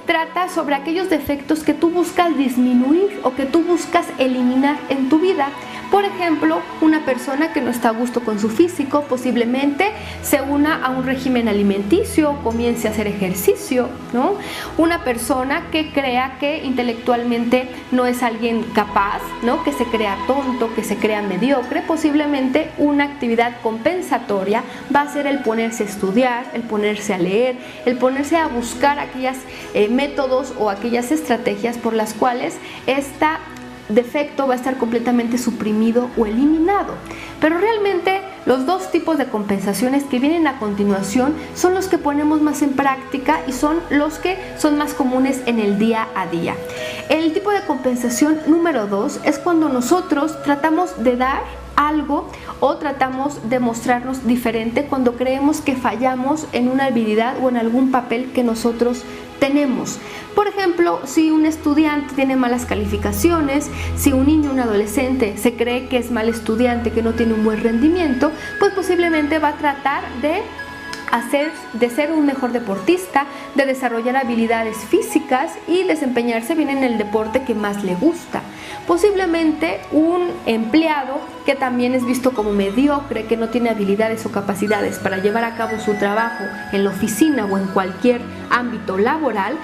trata sobre aquellos defectos que tú buscas disminuir o que tú buscas eliminar en tu vida. Por ejemplo, una persona que no está a gusto con su físico posiblemente se una a un régimen alimenticio, comience a hacer ejercicio, ¿no? Una persona que crea que intelectualmente no es alguien capaz, ¿no? Que se crea tonto, que se crea mediocre, posiblemente una actividad compensatoria va a ser el ponerse a estudiar, el ponerse a leer, el ponerse a buscar aquellos métodos o aquellas estrategias por las cuales esta defecto va a estar completamente suprimido o eliminado. Pero realmente los dos tipos de compensaciones que vienen a continuación son los que ponemos más en práctica y son los que son más comunes en el día a día. El tipo de compensación número 2 es cuando nosotros tratamos de dar algo o tratamos de mostrarnos diferente cuando creemos que fallamos en una habilidad o en algún papel que nosotros tenemos. Por ejemplo, si un estudiante tiene malas calificaciones, si un niño o un adolescente se cree que es mal estudiante, que no tiene un buen rendimiento, pues posiblemente va a tratar de ser un mejor deportista, de desarrollar habilidades físicas y desempeñarse bien en el deporte que más le gusta. Posiblemente un empleado que también es visto como mediocre, que no tiene habilidades o capacidades para llevar a cabo su trabajo en la oficina o en cualquier ámbito laboral,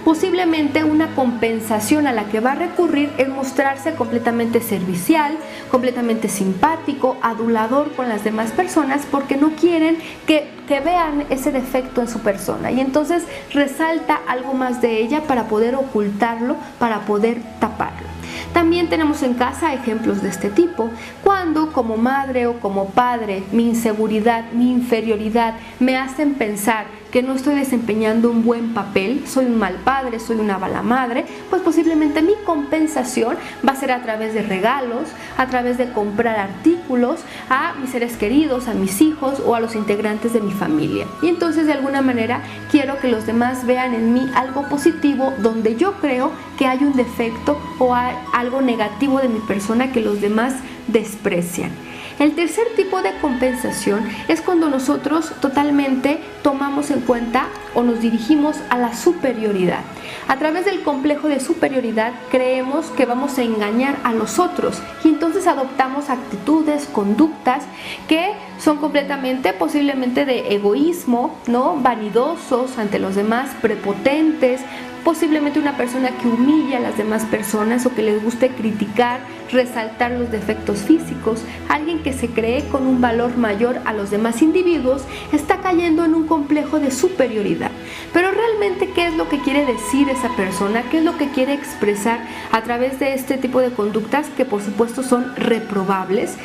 posiblemente una compensación a la que va a recurrir es mostrarse completamente servicial, completamente simpático, adulador con las demás personas, porque no quieren que vean ese defecto en su persona, y entonces resalta algo más de ella para poder ocultarlo, para poder taparlo. También tenemos en casa ejemplos de este tipo, cuando como madre o como padre mi inseguridad, mi inferioridad me hacen pensar que no estoy desempeñando un buen papel, soy un mal padre, soy una mala madre, pues posiblemente mi compensación va a ser a través de regalos, a través de comprar artículos a mis seres queridos, a mis hijos o a los integrantes de mi familia. Y entonces de alguna manera quiero que los demás vean en mí algo positivo donde yo creo que hay un defecto o hay algo negativo de mi persona que los demás desprecian. El tercer tipo de compensación es cuando nosotros totalmente tomamos en cuenta o nos dirigimos a la superioridad. A través del complejo de superioridad creemos que vamos a engañar a los otros y entonces adoptamos actitudes, conductas que son completamente, posiblemente de egoísmo, ¿no? Vanidosos ante los demás, prepotentes, posiblemente una persona que humilla a las demás personas o que les guste criticar, resaltar los defectos físicos. Alguien que se cree con un valor mayor a los demás individuos está cayendo en un complejo de superioridad. Pero realmente, ¿qué es lo que quiere decir esa persona? ¿Qué es lo que quiere expresar a través de este tipo de conductas que por supuesto son reprobables?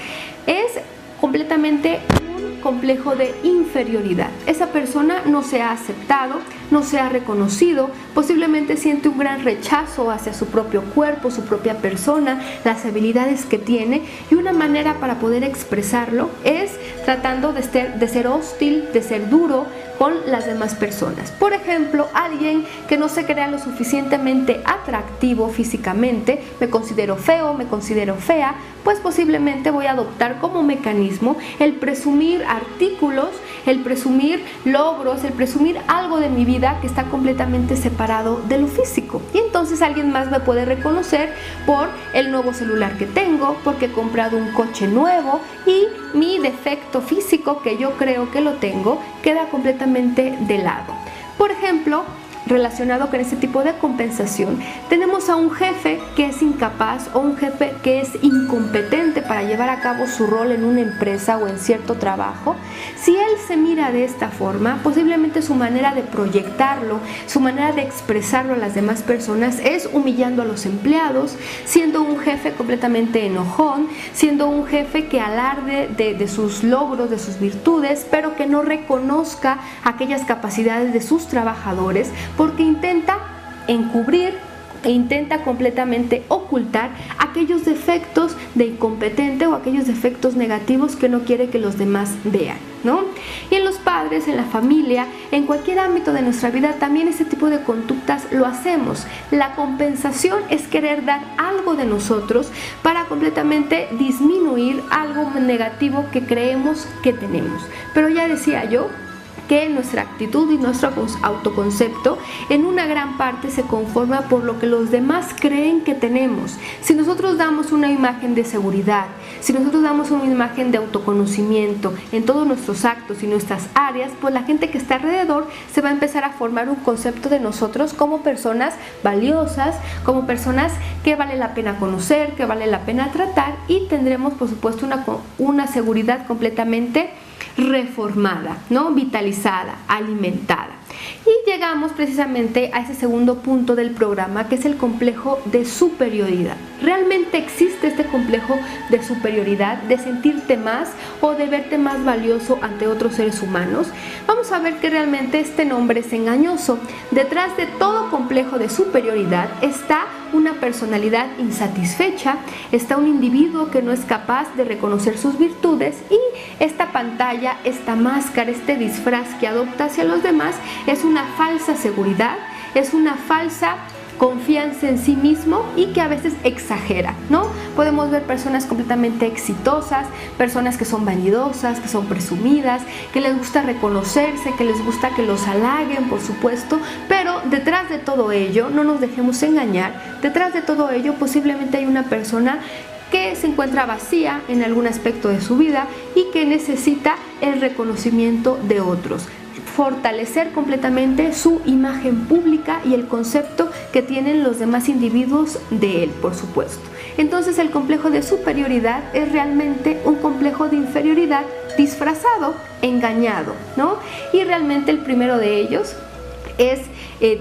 Es completamente un complejo de inferioridad. Esa persona no se ha aceptado, no se ha reconocido, posiblemente siente un gran rechazo hacia su propio cuerpo, su propia persona, las habilidades que tiene, y una manera para poder expresarlo es tratando de ser hostil, de ser duro con las demás personas. Por ejemplo, alguien que no se crea lo suficientemente atractivo físicamente, me considero feo, me considero fea, pues posiblemente voy a adoptar como mecanismo el presumir artículos, el presumir logros, el presumir algo de mi vida que está completamente separado de lo físico. Y entonces alguien más me puede reconocer por el nuevo celular que tengo, porque he comprado un coche nuevo, y mi defecto físico, que yo creo que lo tengo, queda completamente de lado. Por ejemplo, relacionado con este tipo de compensación, tenemos a un jefe que es incapaz o un jefe que es incompetente para llevar a cabo su rol en una empresa o en cierto trabajo. Si él se mira de esta forma, posiblemente su manera de proyectarlo, su manera de expresarlo a las demás personas es humillando a los empleados, siendo un jefe completamente enojón, siendo un jefe que alarde de sus logros, de sus virtudes, pero que no reconozca aquellas capacidades de sus trabajadores, porque intenta encubrir e intenta completamente ocultar aquellos defectos de incompetente o aquellos defectos negativos que no quiere que los demás vean, ¿no? Y en los padres, en la familia, en cualquier ámbito de nuestra vida, también este tipo de conductas lo hacemos. La compensación es querer dar algo de nosotros para completamente disminuir algo negativo que creemos que tenemos. Pero ya decía yo que nuestra actitud y nuestro autoconcepto en una gran parte se conforma por lo que los demás creen que tenemos. Si nosotros damos una imagen de seguridad, si nosotros damos una imagen de autoconocimiento en todos nuestros actos y nuestras áreas, pues la gente que está alrededor se va a empezar a formar un concepto de nosotros como personas valiosas, como personas que vale la pena conocer, que vale la pena tratar, y tendremos por supuesto una seguridad completamente reformada, ¿no? Vitalizada, alimentada. Y llegamos precisamente a ese segundo punto del programa, que es el complejo de superioridad. ¿Realmente existe este complejo de superioridad, de sentirte más o de verte más valioso ante otros seres humanos? Vamos a ver que realmente este nombre es engañoso. Detrás de todo complejo de superioridad está una personalidad insatisfecha, está un individuo que no es capaz de reconocer sus virtudes, y esta pantalla, esta máscara, este disfraz que adopta hacia los demás es una falsa seguridad, es una falsa confianza en sí mismo y que a veces exagera, ¿no? Podemos ver personas completamente exitosas, personas que son vanidosas, que son presumidas, que les gusta reconocerse, que les gusta que los halaguen, por supuesto, pero detrás de todo ello, no nos dejemos engañar, detrás de todo ello posiblemente hay una persona que se encuentra vacía en algún aspecto de su vida y que necesita el reconocimiento de otros, fortalecer completamente su imagen pública y el concepto que tienen los demás individuos de él, por supuesto. Entonces el complejo de superioridad es realmente un complejo de inferioridad disfrazado, engañado, ¿no? Y realmente el primero de ellos es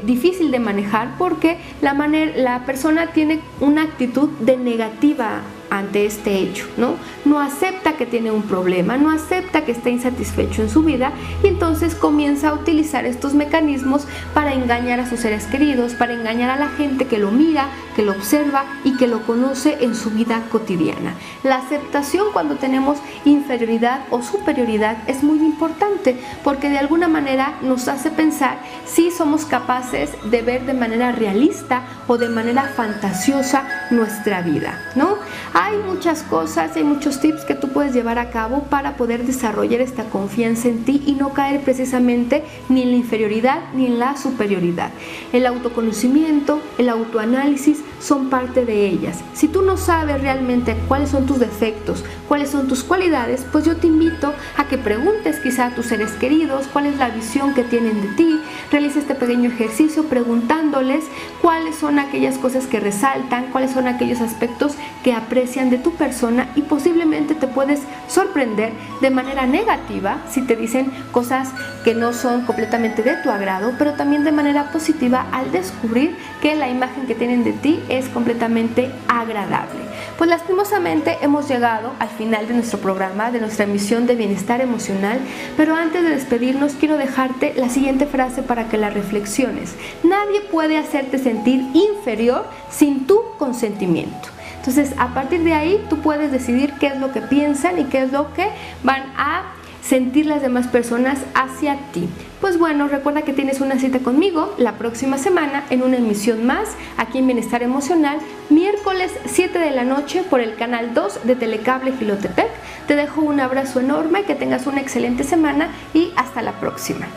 difícil de manejar porque la persona tiene una actitud de negativa ante este hecho, ¿no? No acepta que tiene un problema, no acepta que está insatisfecho en su vida y entonces comienza a utilizar estos mecanismos para engañar a sus seres queridos, para engañar a la gente que lo mira, que lo observa y que lo conoce en su vida cotidiana. La aceptación cuando tenemos inferioridad o superioridad es muy importante porque de alguna manera nos hace pensar si somos capaces de ver de manera realista o de manera fantasiosa nuestra vida, ¿no? Hay muchas cosas, hay muchos tips que tú puedes llevar a cabo para poder desarrollar esta confianza en ti y no caer precisamente ni en la inferioridad ni en la superioridad. El autoconocimiento, el autoanálisis son parte de ellas. Si tú no sabes realmente cuáles son tus defectos, cuáles son tus cualidades, pues yo te invito a que preguntes quizá a tus seres queridos cuál es la visión que tienen de ti. Realiza este pequeño ejercicio preguntándoles cuáles son aquellas cosas que resaltan, cuáles son aquellos aspectos que aprecian de tu persona y posiblemente te puedes sorprender de manera negativa si te dicen cosas que no son completamente de tu agrado, pero también de manera positiva al descubrir que la imagen que tienen de ti es completamente agradable. Pues lastimosamente hemos llegado al final de nuestro programa, de nuestra emisión de Bienestar Emocional, pero antes de despedirnos quiero dejarte la siguiente frase para que la reflexiones. Nadie puede hacerte sentir inferior sin tu consentimiento. Entonces, a partir de ahí, tú puedes decidir qué es lo que piensan y qué es lo que van a sentir las demás personas hacia ti. Pues bueno, recuerda que tienes una cita conmigo la próxima semana en una emisión más aquí en Bienestar Emocional, miércoles 7 de la noche por el canal 2 de Telecable Jilotepec. Te dejo un abrazo enorme, que tengas una excelente semana y hasta la próxima.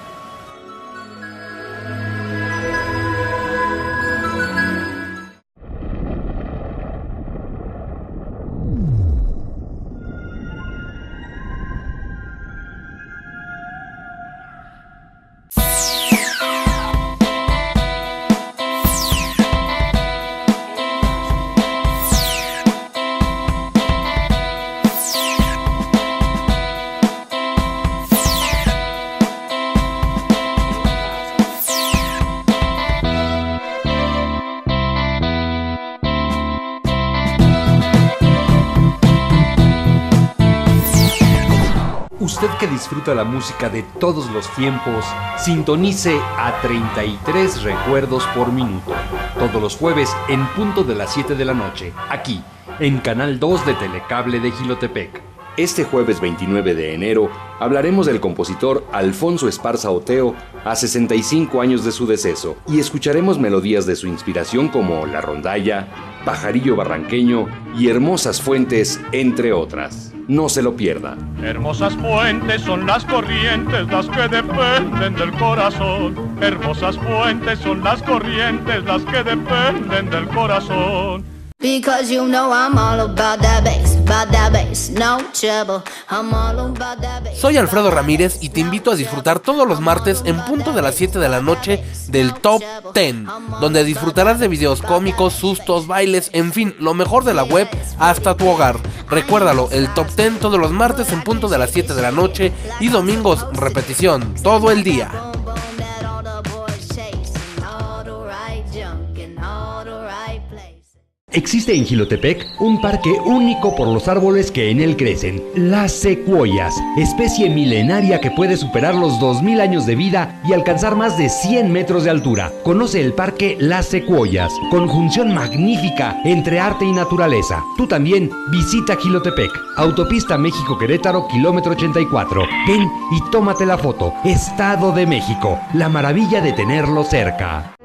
Usted que disfruta la música de todos los tiempos, sintonice a 33 recuerdos por minuto, todos los jueves en punto de las 7 de la noche, aquí, en Canal 2 de Telecable de Jilotepec. Este jueves 29 de enero hablaremos del compositor Alfonso Esparza Oteo a 65 años de su deceso y escucharemos melodías de su inspiración como La Rondalla, Pajarillo Barranqueño y Hermosas Fuentes, entre otras. No se lo pierda. Hermosas fuentes son las corrientes, las que dependen del corazón. Hermosas fuentes son las corrientes, las que dependen del corazón. Because you know I'm all about that bass, no trouble. I'm all about that bass. Soy Alfredo Ramírez y te invito a disfrutar todos los martes en punto de las 7 de la noche del Top 10, donde disfrutarás de videos cómicos, sustos, bailes, en fin, lo mejor de la web hasta tu hogar. Recuérdalo, el Top 10 todos los martes en punto de las 7 de la noche y domingos repetición todo el día. Existe en Jilotepec un parque único por los árboles que en él crecen, las secuoyas, especie milenaria que puede superar los 2000 años de vida y alcanzar más de 100 metros de altura. Conoce el parque Las Secuoyas, conjunción magnífica entre arte y naturaleza. Tú también visita Jilotepec, Autopista México-Querétaro, kilómetro 84. Ven y tómate la foto. Estado de México, la maravilla de tenerlo cerca.